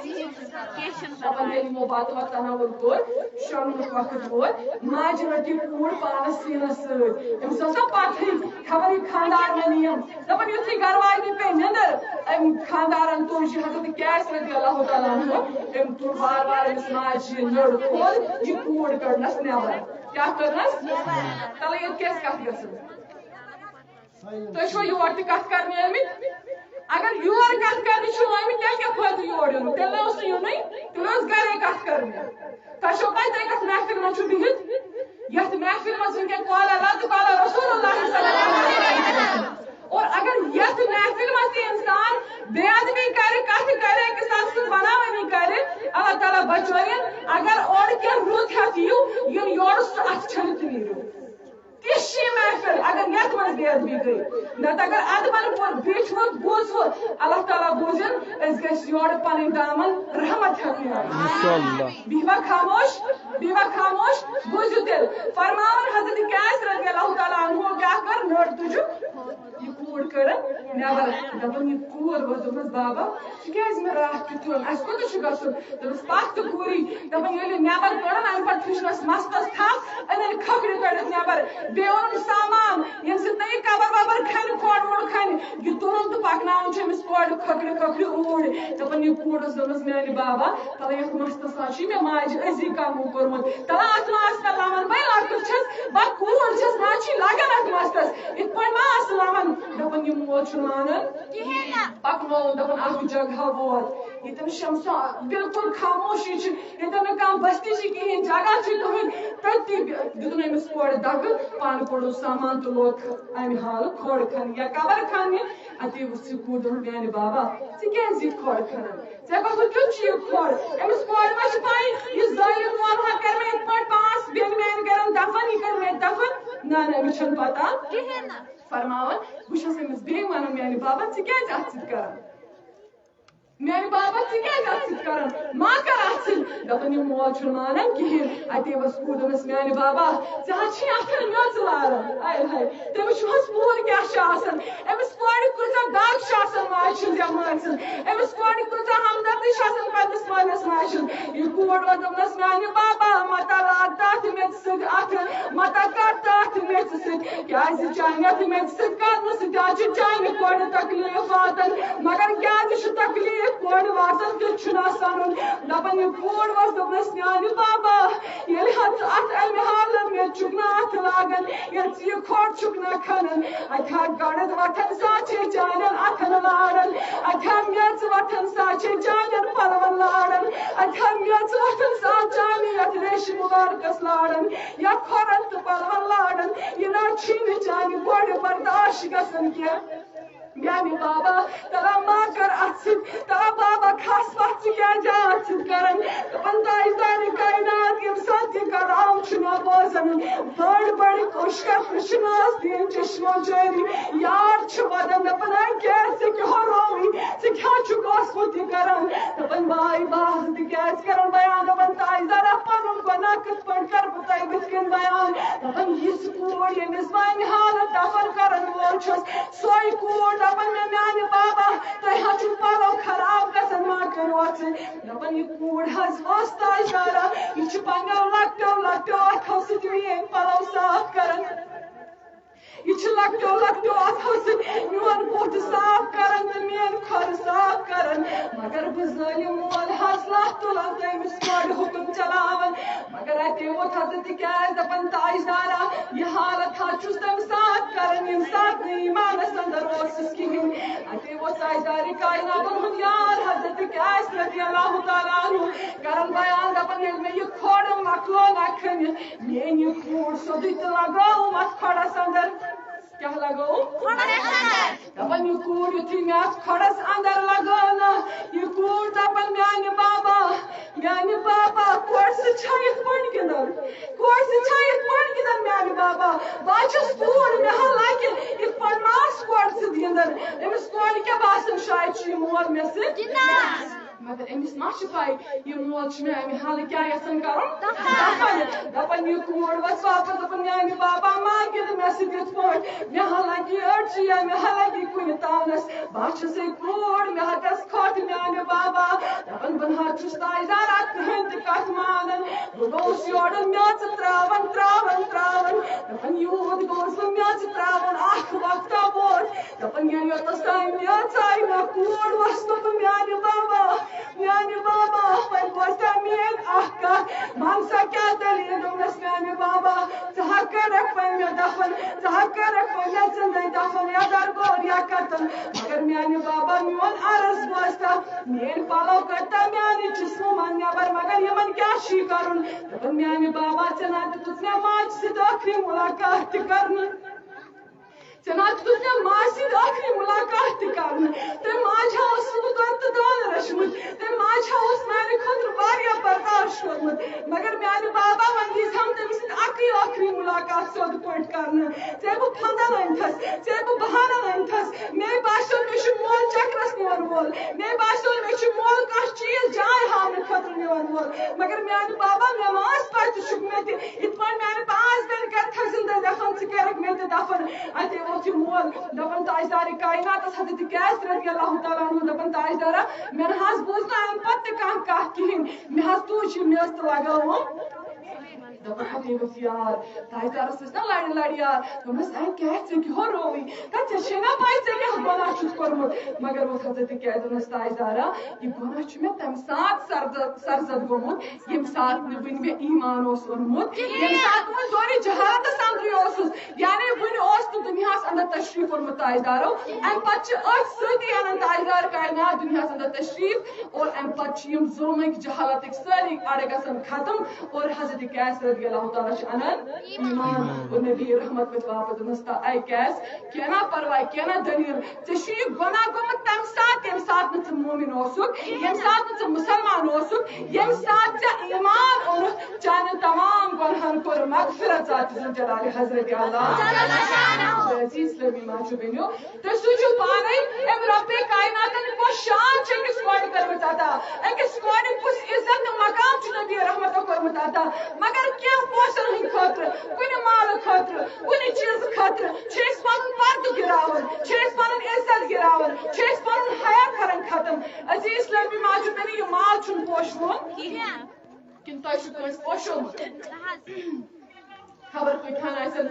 دپان ییٚلہِ یِمو بتہٕ وتہٕ تناوُل کوٚر شۄنٛگنُک وقت ووت ماجہِ رٔٹ یہِ کوٗر پانس سیٖنس سۭتۍ أمِس ٲس نا پتہٕے خبر یہِ خانٛدار ما نِیم دپان یُتھُے گھر واجنہِ پیٚیہِ نِندٕر أمۍ خانٛدارن تُج یہِ حضرت کیس رضی اللہ تعالیٰ عنہ أمۍ تُل بار بار أمِس ماجہِ نٔر کھول یہِ کوٗر کٔڑنس نٮ۪بر کیاہ کٔرنس تلے ییٚتہِ کیٛازِ کتھ گژھان تُہۍ چھُوا یور تہِ کتھ کرنہِ آمٕتۍ اگر یور کتھ کرنہِ چھِو آمٕتۍ تیٚلہِ کیٛاہ فٲیدٕ یور یُن تیٚلہِ نہٕ اوس نہٕ یُنُے تیٚلہِ اوس گرے کتھ کرنہِ تۄہہِ چھو پاے تُہۍ کتھ محفِل منٛز چھِو بِہِتھ یتھ محفِل منٛز وٕنکیٚن قال اللہ تہٕ قال رسول اللہ صلی اللہ علیہ وسلم اور اگر یتھ محفل منٛز تہِ انسان بے ادبی کرِ کتھ کرِ أکِس اکھ سۭتۍ بناوٲنی کرِ اللہ تعالیٰ بچٲیِن اگر اورٕ کینٛہہ رُت ہٮ۪تھ یِیِو یِم یورٕ سُہ اتھٕ چھٔلِتھ نیٖرِو خوشی محفل اگر یت من بے ادبی گئی نت اگر ادبن بیچ بوز اللہ تعالیٰ بوزن اس گھس یور پن دامن رحمت بیوا خاموش بوزو تیل فرماون حضرت قیس رضی اللہ تعالیٰ عنہ کیا کر نر تجو یہ کوڑ کر نبر دپن یہ کور ورس دپس بابا کیاز میں رات کتون اس کو تو گھن دپس پاک تو کوری دپن یل نبر کڑن ام پہ پھچنس مستس تھپ ان کھکڑ کڑت نبر بی اون سامان یم سی نئی قبر وبر کھن کھوڑ ووڑ کھن یہ تلن تو پکناون چمس کوڑ کھکڑ اوڑ دپن یہ کوڑ دپس میانہ بابا تلا یہ مستس نش مے ماج ازی کم کورمت تلا ات ماس لمن بے لکٹ چھس با کوڑ چھس ماچی لگان ات مستس ات پہ ماس لمن دپن یہ مول چھ مانن پکنو دپن اخ جگہ ووت یہ شمس بالکل خاموشی یہ بستی کہین جگہ تھی دن امس کور دگ پان کوڑ سامان تو لوگ امہ حال کھوڑ کھن یا قبر کھن اتی سی کور دن میانہ بابا ژٕ کھوڑ کھنان ژے کتھ کیُتھ یہ کھوڑ امس کور ما پائی یہ ظالم مولہا کر میں ات پہ پانچ بین میان گرن دفن یہ کر میں دفن نا امس چھن پتہ فرماون بہٕ چھس امس بیٚیہِ ونان میانہ بابا ژٕ کیازِ اتھ سۭتۍ کران میانہ بابا ژٕ کیازِ اتھ سۭتۍ کران ما کر اتھ سۭتۍ دپن یہ مول چھُنہٕ مانان کہین اتے بس کوٗر دوٚپنس میانہ بابا ژٕ حظ چھِ اتھ میٚژ لاران ہاے ہاے تٔمِس چھُ حظ پوٗرٕ کیاہ چھُ آسان أمِس کورِ کۭژاہ دگ چھِ آسان ماجہِ ہٕنٛز یا مٲلۍ سٕنٛز أمِس کورِ کۭژاہ ہمدردی چھِ آسان پننِس مٲلِس ماجہِ ہٕنٛز یہِ کوٗر ووت دوٚپنس میانہ بابا متا لاگ تتھ میٚژِ سۭتۍ اتھٕ متا کر تتھ میٚژِ سۭتۍ کیازِ چانہِ یتھ میٚژِ سۭتۍ کرنہٕ سۭتۍ حظ چھُ چانہِ کورِ تکلیٖف واتان مگر کیازِ چھُ تکلیٖف کورِ واتان تیُتھ چھُنہٕ آسان دپان یہ کوٗر ؤژھ دوٚپنس میانہ بابا ییٚلہِ حظ اتھ امہِ حالہٕ میٚژُک نہٕ اتھ لاگان ییٚلہِ ژٕ یہِ کھۄڑ چھُکھ نہ کھنان اتہِ ہا گڑد وتھان ساچے چانٮ۪ن اتھن لاران اتہِ ہا میٚژ وتھان ساچے چانٮ۪ن پلون لاران اتہِ ہا میٚژ وتھان سا چانہِ یتھ ریشہِ مبارکس لاران یا کھۄرن تہٕ پلون لاران یہِ نہ چھُے نہٕ چانہِ کورِ برداشت گژھان کینٛہہ میانہ بابا تلا ما کر ات سۭتۍ تلا بابا کھس پتھ ژٕ کیازِ اتھ سۭتۍ کران دپان تاجدارِ کائنات ییٚمہِ ساتہٕ یہِ کلام چھُ مےٚ بوزان بٔڑ بٔڑ خۄشکٮ۪تھ وٕچھنس دِن چشمو جٲری یار چھُ ودان دپان اے کیٛازِ ژےٚ کیٛاہ رووٕے ژٕ کیٛاہ چھُکھ اوسمُت یہِ کران دپان باے بہٕ حظ تِکیٛازِ کران بیان دپان تاجدارا پنُن گۄناہ کِتھ پٲٹھۍ کرٕ بہٕ تۄہہِ بٕتھِ کَنۍ بیان دپان یِژھ کوٗر ییٚمِس بہٕ امہِ حالہٕ دفن کرن وول چھُس سۄے کوٗر دپان مےٚ میانہِ بابا تۄہہِ حظ چھُو پلو خراب گژھان ما کٔرِو اتھ سۭتۍ دپان یہِ کوٗر حظ ؤژھ تاجدارا یہِ چھِ پننیو لۄکٹیو اتھو سۭتۍ میٲنۍ پلو صاف کران یہ لۄکٹیو اتھو سۭتۍ میون بُتھ صاف کران تہٕ میٲنۍ کھۄر صاف کران مگر بہٕ ظٲلِم مول حظ لتھ تُلان تہٕ أمِس کورِ حُکُم چلاوان مگر اتے ووت حضرت تِکیٛازِ دپان تاجدارا یہ حالت حظ چھُس تمہِ ساتہٕ کران ییٚمہِ ساتہٕ نہٕ ایمانس اندر اوسُس کہیٖنۍ اتے ووت تاجدارِ کائناتن ہُنٛد یار حضرت تِکیٛازِ رضی اللہ تعالیٰ عنہ کران بیان دپان ییٚلہِ مےٚ یہِ کھۄڑ مۄکلو نہ کھٔنِتھ میٲنۍ یہِ کوٗر سیوٚدُے تہٕ لگٲوٕم اتھ کھۄڑس اندر کیا لگو دپان یہ کوٗر یُتھُے مےٚ اتھ کھۄڑس اندر لگٲو نا یہ کوٗر دپان میانہِ بابا کورِ سۭتۍ چھا یِتھ پٲٹھۍ گِنٛدان کورِ سۭتۍ چھا یِتھ پٲٹھۍ گِنٛدان میانہِ بابا بہٕ حظ چھَس کوٗر مےٚ حظ لگہِ یِتھ پٲٹھۍ ما آسہِ کورِ سۭتۍ گِنٛدان أمِس کورِ کیٛاہ باسان شاید چھُ یہِ مول مےٚ سۭتۍ مگر أمِس ما چھِ پاے یہِ مول چھُ مےٚ امہِ حالہٕ کیٛاہ یژھان کرُن دپان یہِ کوٗر ؤژھ واپس دپان میانہِ بابا ما گِنٛد مےٚ سۭتۍ یِتھ پٲٹھۍ مےٚ حظ لگہِ أڑجہِ یا مےٚ حظ لگہِ کُنہِ تانس بہٕ حظ چھَسے کوٗر مےٚ حظ گژھِ کھۄٹھ میانہِ بابا دپان بہٕ نہ حظ چھُس تاجدارا کٕہٕنۍ تہِ کتھ مانان بہٕ گوٚوُس یورٕ میٚژ تراوان دپان یوٗت گوٚوُس بہٕ میٚژ تراوان اکھ وقتا ووت دپان ییٚلہِ یوٚتس تام میٚژ آیہِ نہ کوٗر ؤژھ دوٚپُن میانہِ بابا وۄنۍ بوزتا میٲنۍ اکھ کتھ ون سا کیٛاہ دٔلیٖل دوٚپنس میانہِ بابا ژٕ حظ کٔرکھ وۄنۍ مےٚ دفن ژٕ حظ کٔرکھ وۄنۍ مےٚ زِندَے دفن یا درگور یا قتل مگر میانہِ بابا میون عرض بوزتا میٲنۍ پلو کٔڑتا میانہِ جسمہٕ منٛز نٮ۪بر مگر یِمن کیٛاہ چھُے کرُن دپان میانہِ بابا ژےٚ نہ دِتُتھ مےٚ ماجہِ سۭتۍ ٲخری مُلاقات تہِ کرنہٕ ژےٚ نہ دِتُتھ مےٚ ماجہِ سۭتۍ ٲخری مُلاقات تہِ کرنہٕ تٔمۍ ماجہِ ہا اوس سُہ تہٕ دانہٕ رچھمُت تٔمۍ ماجہِ ہا اوس میانہِ خٲطرٕ واریاہ برداشت کوٚرمُت مگر میانہِ بابا وۄنۍ ییٖزہم تٔمِس سۭتۍ اَکٕے ٲخری مُلاقات سیوٚد پٲٹھۍ کرنہٕ وول مے باسو مے چھ مول کانٛہہ چیٖز جاے ہاونہٕ خٲطرٕ نِوان وول مگر میانہِ بابا نماز پتہٕ چھُکھ مےٚ تہِ یِتھ پٲٹھۍ میانہِ پانٛژھ بیٚنہِ کرکھ زندٕ دفن ژٕ کرکھ مےٚ تہِ دفن اتے ووت یہِ مول دپان تاجدارِ کائناتس حضرت گیس رضی اللہ تعالیٰ عنہ دپان تاجدارا مےٚ نہ حظ بوٗز نہٕ امہِ پتہٕ تہِ کانٛہہ کتھ کِہیٖنۍ مےٚ حظ توٗج یہِ میٚژ تہٕ لگٲوٕم دپان ہتے ؤژھ یار تاجدارس ٲسۍ نا لڑِ لڑِ یار دوٚپمس اے کیٛازِ ژےٚ کیٛاہ رووٕے تہٕ ژےٚ چھے نا پاے ژےٚ کیٛاہ گۄناہ چھُتھ کوٚرمُت مگر ووت حضرت کیٛاہ دوٚپنس تاجدارا یہِ گۄناہ چھُ مےٚ تمہِ ساتہٕ سرزد گوٚمُت ییٚمہِ ساتہٕ نہٕ وُنہِ مےٚ ایمان اوس اوٚنمُت ییٚمہِ ساتہٕ وُنہِ دورِ جہالتس اندرٕے اوسُس یعنی وُنہِ اوس نہٕ دُنیاہس اندر تشریف اوٚنمُت تاجدارو امہِ پتہٕ چھِ أتھۍ سۭتی انان تاجدار کائنات دُنیاہس اندر تشریف اور امہِ پتہٕ چھِ یِم ظُلمٕکۍ جہالتٕکۍ سٲری اڑٕ گژھان ختم اور حضرت کیس رضی اللہ تعالیٰ چھِ انان ایمان اور نبی رحمت پتہٕ واپس دوٚپنس اے کیس کینٛہہ نا پرواے کینٛہہ نا دلیٖل ژےٚ چھُ یہِ گۄناہ گوٚمُت تمہِ ساتہٕ ییٚمہِ ساتہٕ نہٕ ژٕ مومِن اوسُکھ ییٚمہِ ساتہٕ نہٕ ژٕ مُسلمان اوسُکھ ییٚمہِ ساتہٕ ژےٚ ایمان اوٚنُکھ چانٮ۪ن تمام گۄنہن کوٚر مغفرت ذات ذوالجلال حضرت اللہ عزیز اسلامی ماجہِ بیٚنیو تُہۍ سوٗنٛچِو پانے أمۍ رۄبے کائناتن کۄس شان چھِ أکِس کورِ کٔرمٕژ عطا أکِس کورِ کُس عزت تہٕ مقام چھُ نبی رحمتو کوٚرمُت عطا مگر کینٛہہ پونٛسن ہٕنٛدۍ خٲطرٕ کُنہِ مالہٕ خٲطرٕ کُنہِ چیٖزٕ خٲطرٕ چھِ أسۍ پنُن پردٕ گِراوان چھِ أسۍ پنُن عزت گِراوان چھِ أسۍ پنُن حیا کران ختم عزیز اسلامی ماجہِ بیٚنہِ یہِ مال چھُنہٕ پوشوُن کِنہٕ تۄہہِ چھُو کٲنٛسہِ پوشومُت خبر کۭتہن آسن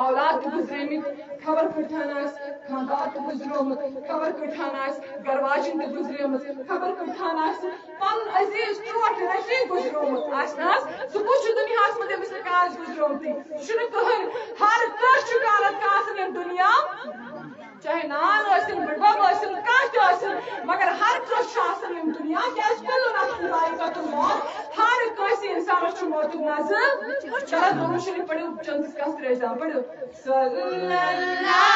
اولاد تہِ گُزریمٕتۍ خبر کۭتہن آسہِ خاندار تہِ گُزریومُت خبر کۭتہن آسہِ گرواجِنۍ تہِ گُزریمٕژ خبر کۭتہن آسہِ پنُن عزیز ٹوٹھ رفیق گُزریومُت آسہِ نہ حظ سُہ کُس چھُ دُنیاہس منٛز ییٚمِس نہٕ کانٛہہ آسہِ گُزریومتٕے سُہ چھُنہٕ کٕہٕنۍ ہر کٲنٛسہِ چھُ کانٛہہ نتہٕ کانٛہہ آسان ییٚمہِ دُنیا چاہے نان ٲسِن بٕڈبب ٲسِن کانٛہہ تہِ ٲسِن مگر ہر کٲنٛسہِ چھُ آسان ییٚمہِ دُنیا کیٛازِ کُلُ نفسٍ ذائقۃ الموت ہر کٲنٛسہِ انسانس چھُ موتُک مزٕ چلو دونوں شریف پٔرِو چندس کس ترٛیٚیہِ پٔرِو صلی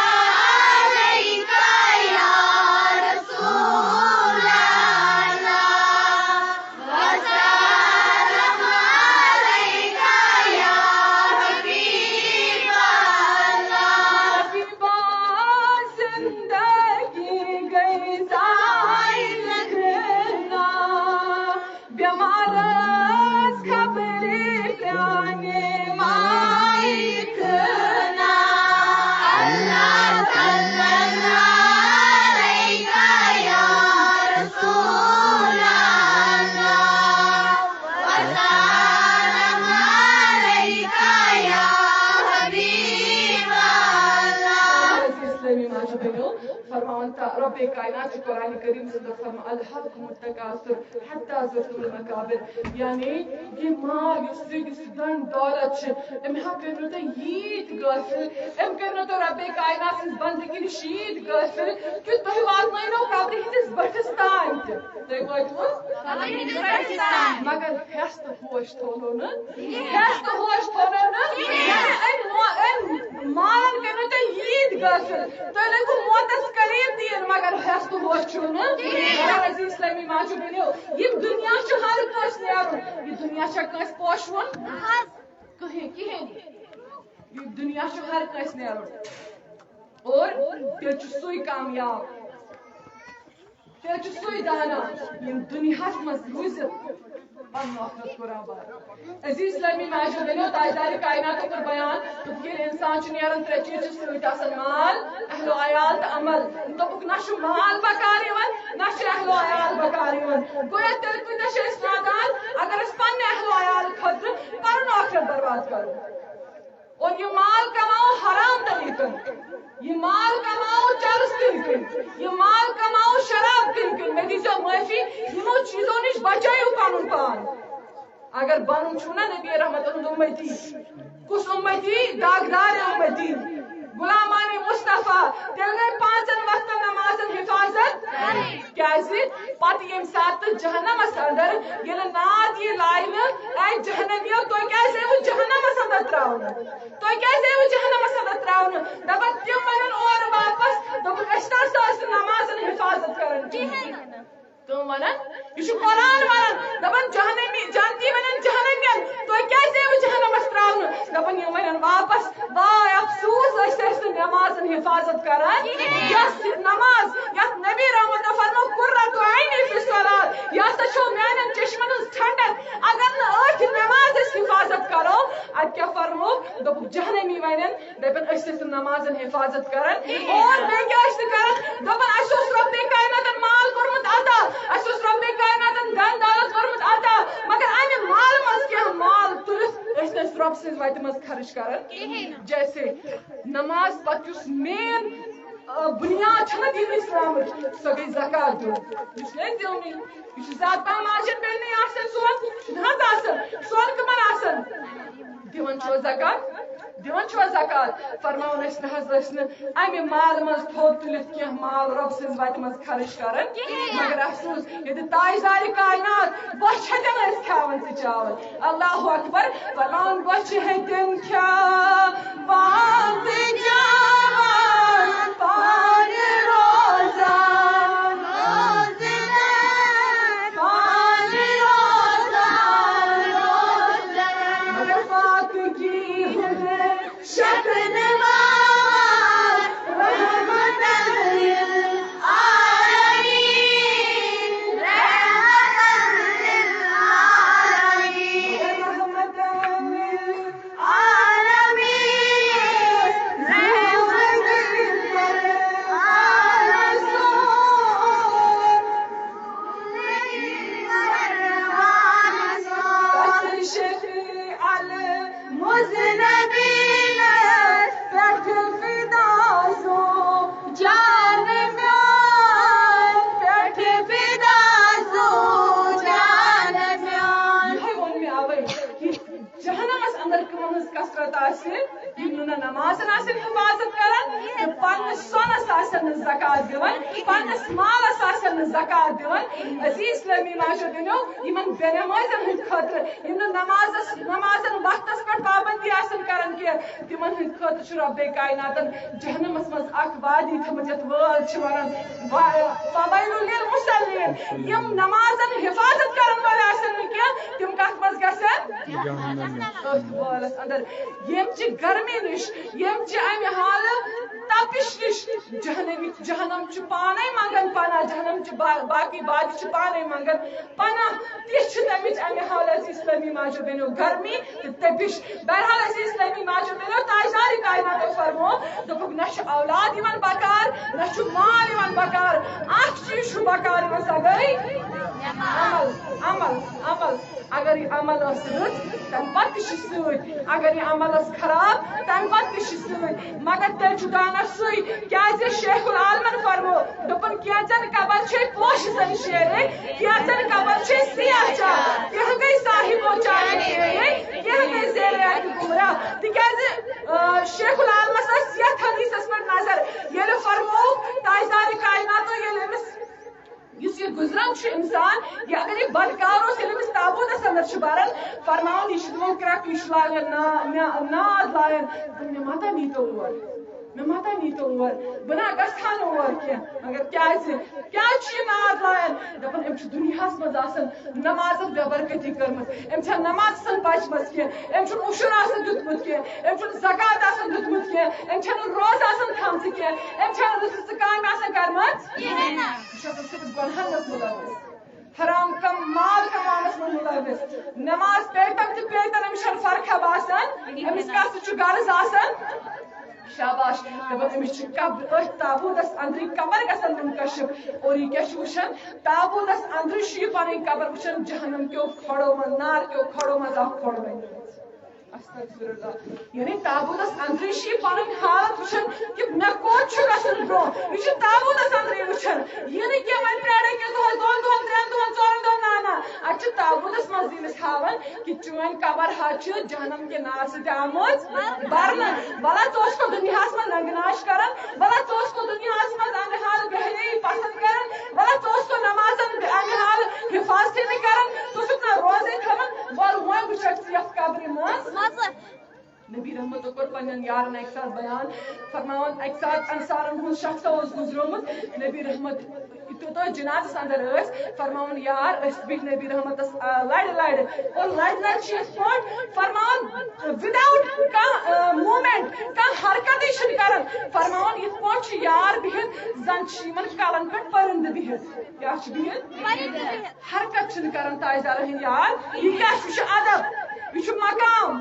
رب کائنات قرآن کریم سے فرما الحاکم التکاثر حتی زرتم المقابر یعنی یہ مال یس دن دولت امہ کرنو تہ ییت غافل ام کرنو تو رب کائنات سن بندگی نش ییت غافل کہ تہ واتنو قبر ہندس بٹس تان تہ مگر ہست ہوش تھونو نا ہست ہوش تھونو نا مالن کرنو تہ ییت غافل تہ لگو موتس قریب دین مگر ہست ہوش چھو نا عزیز اسلامی ماجو بیٚنیو یہ دنیا چھ ہر کٲنٛسہِ نیرُن یہ دنیا چھا کٲنٛسہِ پوشوُن کِہیٖنۍ یہ دنیا چھ ہر کٲنٛسہِ نیرُن اور تیٚلہِ چھُ سُے کامیاب تیٚلہِ چھُ سُے دانا یم دنیاہس منٛز روٗزِتھ پنُن آخرت کوٚر آباد عزیز اسلامی ماجو بیٚنیو تاجدارِ کائناتو کوٚر بیان دوٚپُکھ ییٚلہِ انسان چھُ نیران ترٛےٚ چیٖز چھِ سۭتۍ آسان مال اہل و عیال تہٕ عمل دوٚپُکھ نہ چھُ مال بکار یِوان نہ چھُ اہل و عیال بکار یِوان گویا تیٚلہِ کۭتیاہ چھِ أسۍ نادان اگر أسۍ پننہِ اہل و عیال خٲطرٕ پنُن آخرت برباد کرو اور یہ مال کماؤ حرام طریقن یہ مال کماؤ چرس کن کن یہ مال کماؤ شراب کن کن میں دیزو معافی یمو چیزوں نش بچائیو پانن پان اگر بنن چھو نا نبی رحمت ہند امتی کس امتی داغدار امتی غلامان مصطفیٰ تیل گئی 5 وقت نمازن حفاظت کیازِ پتہ یم سات جہنمس اندر ییٚلہِ ناد یہِ لاینہٕ اے جہنمیو تُہۍ کیازِ آیوٕ جہنمس اندر تراونہٕ تُہۍ کیازِ آیوٕ جہنمس اندر تراونہٕ دپن تِم ونن اورٕ واپس دوٚپُکھ أسۍ نہ سا ٲسۍ نمازن حفاظت کران کِہیٖنۍ تِم ونن یہ چھُ قرآن ونان دپن جہنمی جنتی ونن جہنمین تُہۍ کیازِ آیوٕ جہنمس تراونہٕ دپن یم ونن واپس واے افسوس أسۍ ٲسۍ نہٕ نمازن حفاظت کران یس نماز یتھ نبی رحمت فرمو قرۃ حفاظت کرن اور بے کیا کرن دپن اس رب کائنات مال کورمت عطا اس رب کائنات دن دولت کورمت عطا مگر امہ مال مز کیا مال تلت اس رب سز وتہ مز خرچ کرن جیسے نماز پتہ یس مین بنیاد چھنا دین اسلام سو گئی زکات دیون دیونی یہ زیادہ پہم ماجن پہ نہیں آسن سون نہ آسن سون کمن آسن دیون چھو زکات فرماون اس نہ امہ مال مز تھوت تلت کی مال رب سز وتہ مز خرچ کرن مگر افسوس یہ تاجدار کائنات بچ ہتن اس کھاون سے چاول اللہ اکبر فرماون بچ ہتن کھا پان چاول پان روزہ نماز حفاظت کران پنس سونس زکات دون پنس مالس زکات دون عزیز اسلامی ماجو دنو یمن بے نمازن ہند خاطر یم نمازن وقتس پہ پابندی کران کی تمن ہند خاطر رب کائنات جہنمس مز اخ وادی تھمت یت وال ونان فویل للمصلین یم نمازن حفاظت کران والے کی تم کت مز گژھن والس اندر یم چھ گرمی نش یم چھ امہ حال تپش نش جہنم چھ پانے منگن پناہ جہنم چھ باقی باد چھ پانے منگن پناہ تہ چھ تمچ امہ حال اسلامی ماجو بینو گرمی تپش بہرحال اسلامی ماجو بینو تاجدار کائنات فرمو دپک نہ چھ اولاد یوان بکار نہ چھ مال یوان بکار اخ چیز چھ بکار یوان سا گئی عمل اگر یہ عمل رت تم پتہ ست اگر یہ عمل خراب تم پتہ ست مگر تیل دانا سی کی شیخ العالمن فرمو دپن کیچن قبر پوش زن شیرے کیچن قبر سیاہ چا یہ گئی صاحب و چاہے شیرے یہ گئی زیر گمرا تکیاز شیخ العالمس یت حدیثس پر نظر یہ فرمو تاجدار کائنات اس گزران انسان یہ اگر یہ بدکار اس تابوتس اندر بران فرمان یہ دون کرک یہ لاگان ناد لاگان مے متا نیتو اور بنا گھا اور کی مگر کیا ناد لاگان دپان ام دنیا مز نماز بے برکتی کرمت ام نماز پچمت کی ام اشر دتمت کی ام زکات دتمت کی ام روز تھمت کی ام رس کام کرمت گنہن ملوث حرام کم مال کمانس من ملوث نماز پیتن تو پیتن امس فرق باسان امس کس غرض شاباش دپان امس تابوتس اندر قبر گھن منکشف اور یہ کیا وچان تابوتس اندر یہ پن قبر وچان جہنم کیو کھڑو من نار کیو کھڑو مز اخ کھڑو من استغفر اللہ یعنی تابوتس اندر پن حالت وچان کہ مے کوت گھن برو یہ تابوتس اندر وچان یہ نہیں کہ وی پیڑے کے دہس دون دون ترین دون ژورن دون نانا اتھ تابوتس مز دینس ہاون کہ چون قبر حج جہنم کے نار سے آمت برن بلا ثوس کو دنیا من ننگناش کرن بلا ثوس کو دنیا من امہ حال بہنے پسند کرن بلا ثوس کو نمازن امہ حال حفاظت کرن تو نا روزے تھمن بول وہ بچک یت قبر مز نبی رحمت کور پنن یارن ایک ساتھ بیان فرماون ایک ساتھ انصارن ہن شخص گزرومت نبی رحمت تو جنازس اندر فرماون یار اس بھی نبی رحمت لڑ اور لڑ فرماون وداؤٹ کا مومنٹ کا حرکت چھن کرن فرماون یہ پوچھ یار بہت زن چمن کالن پہ پرند بہت کیا بہت حرکت چھن کرن تاجدار ہند یار یہ کیا ادب یہ مقام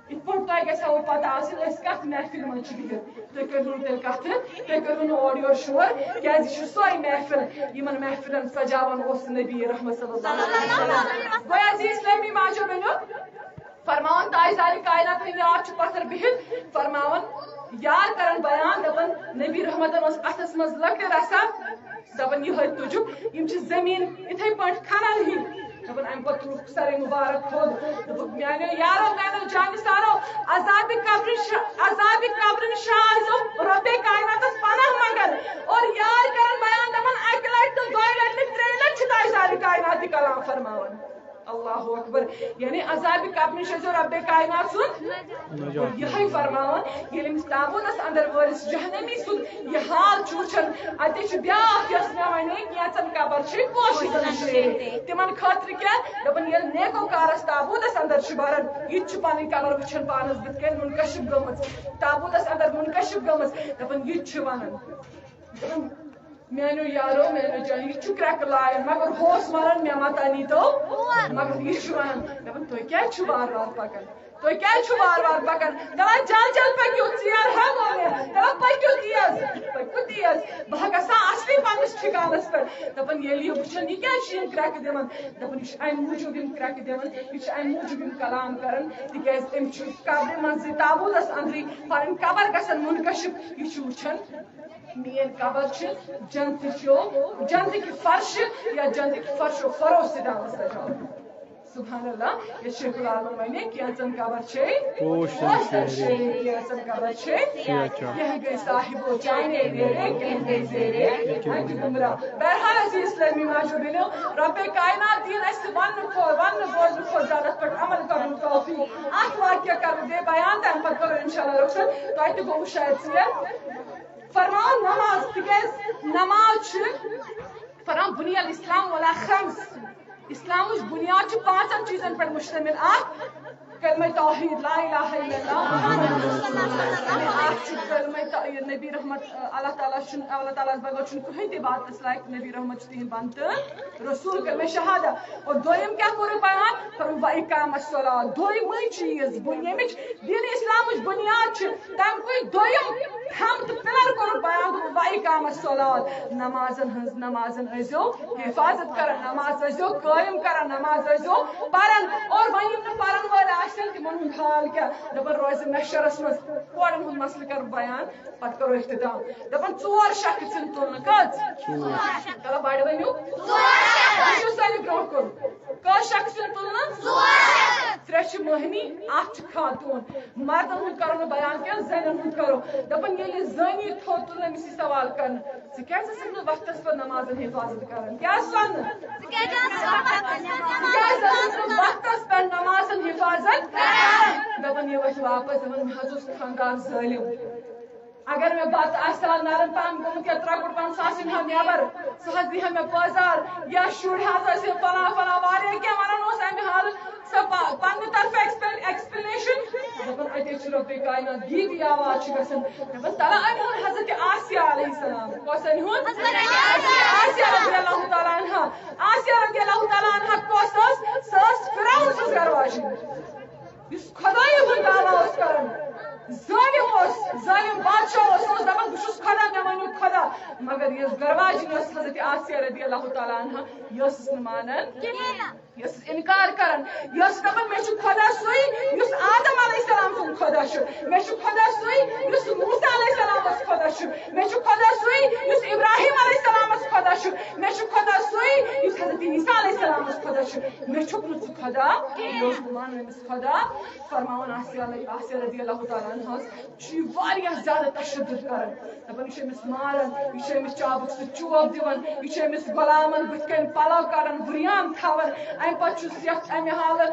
ات پٲٹھۍ تۄہہِ گژھیو پتہ آسٕنۍ أسۍ کتھ محفِل منٛز چھِ بِہِتھ تُہۍ کٔرِو نہٕ تیٚلہِ کتھٕ تُہۍ کٔرِو نہٕ اورٕ یورٕ شور کیٛازِ یہِ چھِ سۄے محفِل یِمن محفِلن سجاوان اوس نبی رحمت صلی اللہ علیہ وسلم گویا زِ اسلامی ماجو بیٚنیو فرماوان تاجدارِ کائنات ہٕنٛدۍ یاد چھِ پتھر بِہِتھ فرماوان یار کران بیان دپان نبی رحمتن اوس اتھس منٛز لۄکٹہِ رسا دپان یِہوے تُجُکھ یِم چھِ زٔمیٖن یِتھے پٲٹھۍ کھنان ہِوۍ دپان امہِ پتہٕ تُلُکھ سرے مُبارک تھوٚد دوٚپُکھ میانیو یارو میانیو جانہِ سارو عذابِ قبرِ شاہزو رۄبے کائناتس پناہ منگان اور یار کران بیان دپان اکہِ لٹہِ تہٕ دۄیہِ لٹہِ نہٕ ترٛیٚیہِ لٹہِ چھِ تاجدارِ کائنات تہِ کلام فرماوان اللہ اکبر یعنی عذابِ قبرِ شاہزو رۄبے کائنات سُنٛد یِہوے فرماوان ییٚلہِ أمِس تابوٗتس اندر وٲلِس جہنمی سُنٛد یہِ حال چھُ وٕچھان اتے چھُ بیاکھ یۄس مےٚ ونے کینٛژن قبر چھِ کوشِش تِمن خٲطرٕ کیٛاہ دپان ییٚلہِ نیکو کارس تابوٗتس اندر چھُ بران یہِ تہِ چھُ پنٕنۍ قبر وٕچھان پانس بٕتھِ کَنۍ مُنکشف گٔمٕژ تابوٗتس اندر مُنکشف گٔمٕژ دپان یہِ تہِ چھُ ونان دپان میانیو یارو میانیو جانہِ یہِ چھُ کرٛٮ۪کہٕ لایان مگر ہُہ اوس ونان مےٚ متا نیٖتو مگر یہِ چھُ ونان دپان تُہۍ کیٛازِ چھِو وارٕ وارٕ پکان تُہۍ کیٛازِ چھِو وارٕ وارٕ پکان دپان جل جل پٔکِو ژیر ہا گوٚو مےٚ دپان پٔکِو تیز بہٕ گژھٕ ہا اصلی پننِس ٹھِکانس پٮ۪ٹھ دپان ییٚلہِ یہِ وٕچھان یہِ کیٛازِ چھِ یِم کرٛٮ۪کہٕ دِوان دپان یہِ چھُ امہِ موٗجوٗب یِم کرٛٮ۪کہٕ دِوان یہِ چھُ امہِ موٗجوٗب یِم کلام کران تِکیٛازِ أمۍ چھُ قبرِ منٛزٕے تابوٗتس انٛدرٕے پنٕنۍ قبر گژھان مُنکشف یہِ چھُ وٕچھان میٲنۍ قبر چھِ جنتٕکہِ فرشہٕ یا جنتٕکہِ فرشو فرو سۭتۍ سجاوان سبحان اللہ یہ شیخ العالم ونے کینٛژن قبر چھے کینٛژن قبر چھے کینٛہہ گٔے صاحبو چانے میرے کینٛہہ گٔے زیرے اَکہِ گمراہ بہرحال عزیز اسلامی ماجو بیٚنیو رۄبے کائنات دِیِن اَسہِ وننہٕ بوزنہٕ کھۄتہٕ زیادٕ اتھ پٮ۪ٹھ عمل کرنُک توفیٖق اکھ واقعہ کرو بیٚیہِ بیان تمہِ پتہٕ کرو انشاءاللہ رخصت تۄہہِ تہِ گوٚوٕ شاید ژیر فرماوان نماز تِکیٛازِ نماز چھِ فرماوان بُنیل اسلام ولا خمس اسلامٕچ بُنیاد چھِ پانٛژن چیٖزن پٮ۪ٹھ مُشتمل اکھ کلمہ توحید لا الہ الا اللہ اکھ چھُ کلمہ نبی رحمت اللہ تعالیٰ ہس بغٲر چھُنہٕ کٕہٕنۍ تہِ باتس لایق نبی رحمت چھُ تِہنٛدۍ بنٛد تہٕ رسوٗل کلمہ شہادہ اور دوٚیِم کیٛاہ کوٚرُکھ بیان فرمووُکھ وإقام الصلاۃ دوٚیمٕے چیٖز ییٚمِچ دین اسلامٕچ بُنیاد چھِ تمکُے دوٚیِم تھم تہٕ پِلر کوٚرُکھ بیان دوٚپُکھ وإقام الصلاۃ نمازن ٲسۍزیو حفاظت کران نماز ٲسۍزیو قٲیِم کران نماز ٲسۍزیو پران اور وۄنۍ یِم نہٕ پرن وٲلۍ آسن تِمن ہُنٛد حال کیٛاہ دپان روزِ محشرس منٛز کورٮ۪ن ہُنٛد مسلہٕ کرو بیان پتہٕ کرو اختتام دپان ژور شخص ژھٕنۍ تُلنہٕ کٔژ چلو بڑٕ ؤنِو یہِ چھُ سٲری برونٛٹھ کُن کٔژ شخص ژھٕنۍ تُلنہٕ ترٛےٚ چھِ مٔہنی اکھ چھِ خاتوٗن مردن ہُنٛد کرو نہٕ بیان کینٛہہ زنٮ۪ن ہُنٛد کرو دپان ییٚلہِ زٔنی تھوٚد تُل أمِس یی سوال کرنہٕ ژٕ کیٛازِ ٲسٕکھ نہٕ وقتس پٮ۪ٹھ نمازن حفاظت کران کیٛاہ ٲس وننہٕ وقتس پٮ۪ٹھ نمازن حفاظت دپان یہِ وۄتھِ واپس دپان مےٚ حظ اوس خانٛدار ظٲلِم اگر مےٚ بتہٕ آسہِ ہا نرم پہم گوٚمُت یا ترٛکُر پہم سُہ آسہِ ہا نٮ۪بر سُہ حظ دی ہا مےٚ پٲزار یا شُرۍ حظ ٲسۍ فلان فلان واریاہ کینٛہہ ونان اوس امہِ حالہٕ سۄ پننہِ طرفہٕ ایکسپلینیشن دپان اتے چھُ رۄبے کائنات گیٖتی آواز چھِ گژھان دپان تلا أنۍ ہُن حضرت آسیہ علیہ السلام کۄس أنۍ ہُن آسیہ رضی اللہ تعالیٰ عنہا آسیہ رضی اللہ تعالیٰ عنہا کۄس ٲس سۄ ٲس فرعون سٕنٛز گرٕ واجِنۍ یُس خۄدایہِ ہُنٛد دعوا اوس کران ظٲلِم بادشاہ اوس دپان بہٕ چھُس خۄدا مےٚ ؤنِو خۄدا مگر یۄس گرواجِنۍ ٲس حضرت آسیہ رضی اللہ تعالیٰ عنہا یہِ ٲسٕس نہٕ مانان یہِ ٲسٕس انکار کران یہِ ٲس دپان مےٚ چھُ خۄدا سُے یُس آدم علیہ السلام سُنٛد خۄدا چھُ مےٚ چھُ خۄدا سُے یُس موسیٰ علیہ السلامس خۄدا چھُ مےٚ چھُ خۄدا سُے یُس ابراہیم علیہ السلامس خۄدا چھُ مےٚ چھُ خۄدا سُے یُس حضرت عیسیٰ علیہ السلامس خۄدا چھُ مےٚ چھُکھ نہٕ ژٕ خۄدا یہِ اوس نہٕ مانان أمِس خۄدا فرماوان آسیہ رضی اللہ تعالیٰ عنہس چھُ یہِ واریاہ زیادٕ تشدُد کران دپان یہِ چھُ أمِس ماران یہِ چھُ أمِس چابُک سۭتۍ چوب دِوان یہِ چھُ أمِس غۄلامن بٕتھِ کَنۍ پلو کڑان بُریان تھاوان امہِ پتہٕ چھُس یتھ امہِ حالہٕ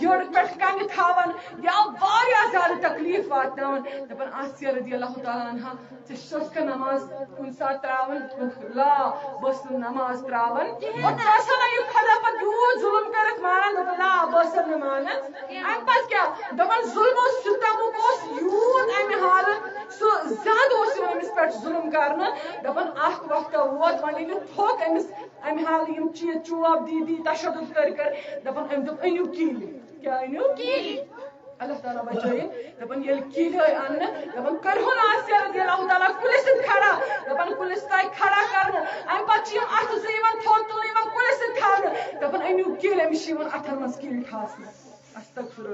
یٔڑ پٮ۪ٹھ کنہِ تھاوان یا واریاہ زیادٕ تکلیٖف واتناوان دپان آسیہ رضی اللہ تعالیٰ عنہا ژےٚ چھَکھ نماز کُنہِ ساتہٕ تراوان لا بہٕ ٲسٕس نہٕ نماز تراوان اور ژٕ ٲسکھ نہ یہِ خۄدا پتہٕ یوٗت ظُلم کٔرِتھ مانان دپان لا بہٕ ٲسٕس نہٕ مانان امہِ پتہٕ کیٛاہ دپان ظُلمو ستمُک اوس یوٗت امہِ حالہٕ سُہ زیادٕ اوس یِوان أمِس پٮ۪ٹھ ظُلم کرنہٕ دپان اکھ وقتہ ووت وۄنۍ ییٚلہِ تھوٚک أمِس امہِ حالہٕ یِم چیٖز چوب دی تشدُد کٔرۍ دپان أمۍ دوٚپ أنِو کِلۍ کیٛاہ أنِو اللہ تعالیٰ بچائن دپن یل کیل ان دپن کرہن آسیا رضی اللہ تعالیٰ کلس کھڑا دپن کلس تائی کھڑا کرن ام پچ یم اتھ زیون تھوت تل یم کلس کھڑا دپن انیو کیل امش یم اتھر مس کیل ٹھاس استغفر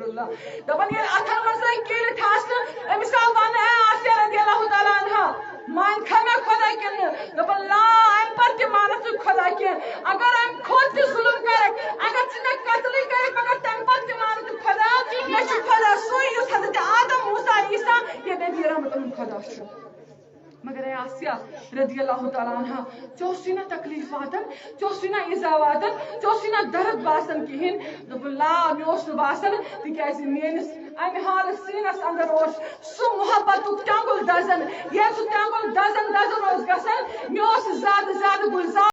اللہ دپن یل اتھر مس کیل ٹھاس امس ون اے آسیا رضی اللہ تعالیٰ عنہ مان کھمے خدا کن دپن لا ام پر تہ مانت خدا کن اگر ام خود تہ ظلم کرک اگر ژٕ مےٚ قتل کرک مگر تم پر تہ مانت خدا مے چھ خدا سوی یس حضرت آدم موسیٰ عیسیٰ یہ نبی رحمت خدا چھ مگر اے آسیا رضی اللہ تعالیٰ عنہ چوسی نا تکلیف واتن چوسی نا ایزا واتن چوسی نا درد باسن کہین دپن لا میوس نہ باسن تکیاز میانس امہ حال سینس اندر سہ محبت ٹانگل دزن یہ سہ ٹانگل دزن اوس گژھان مے زیادہ گلزار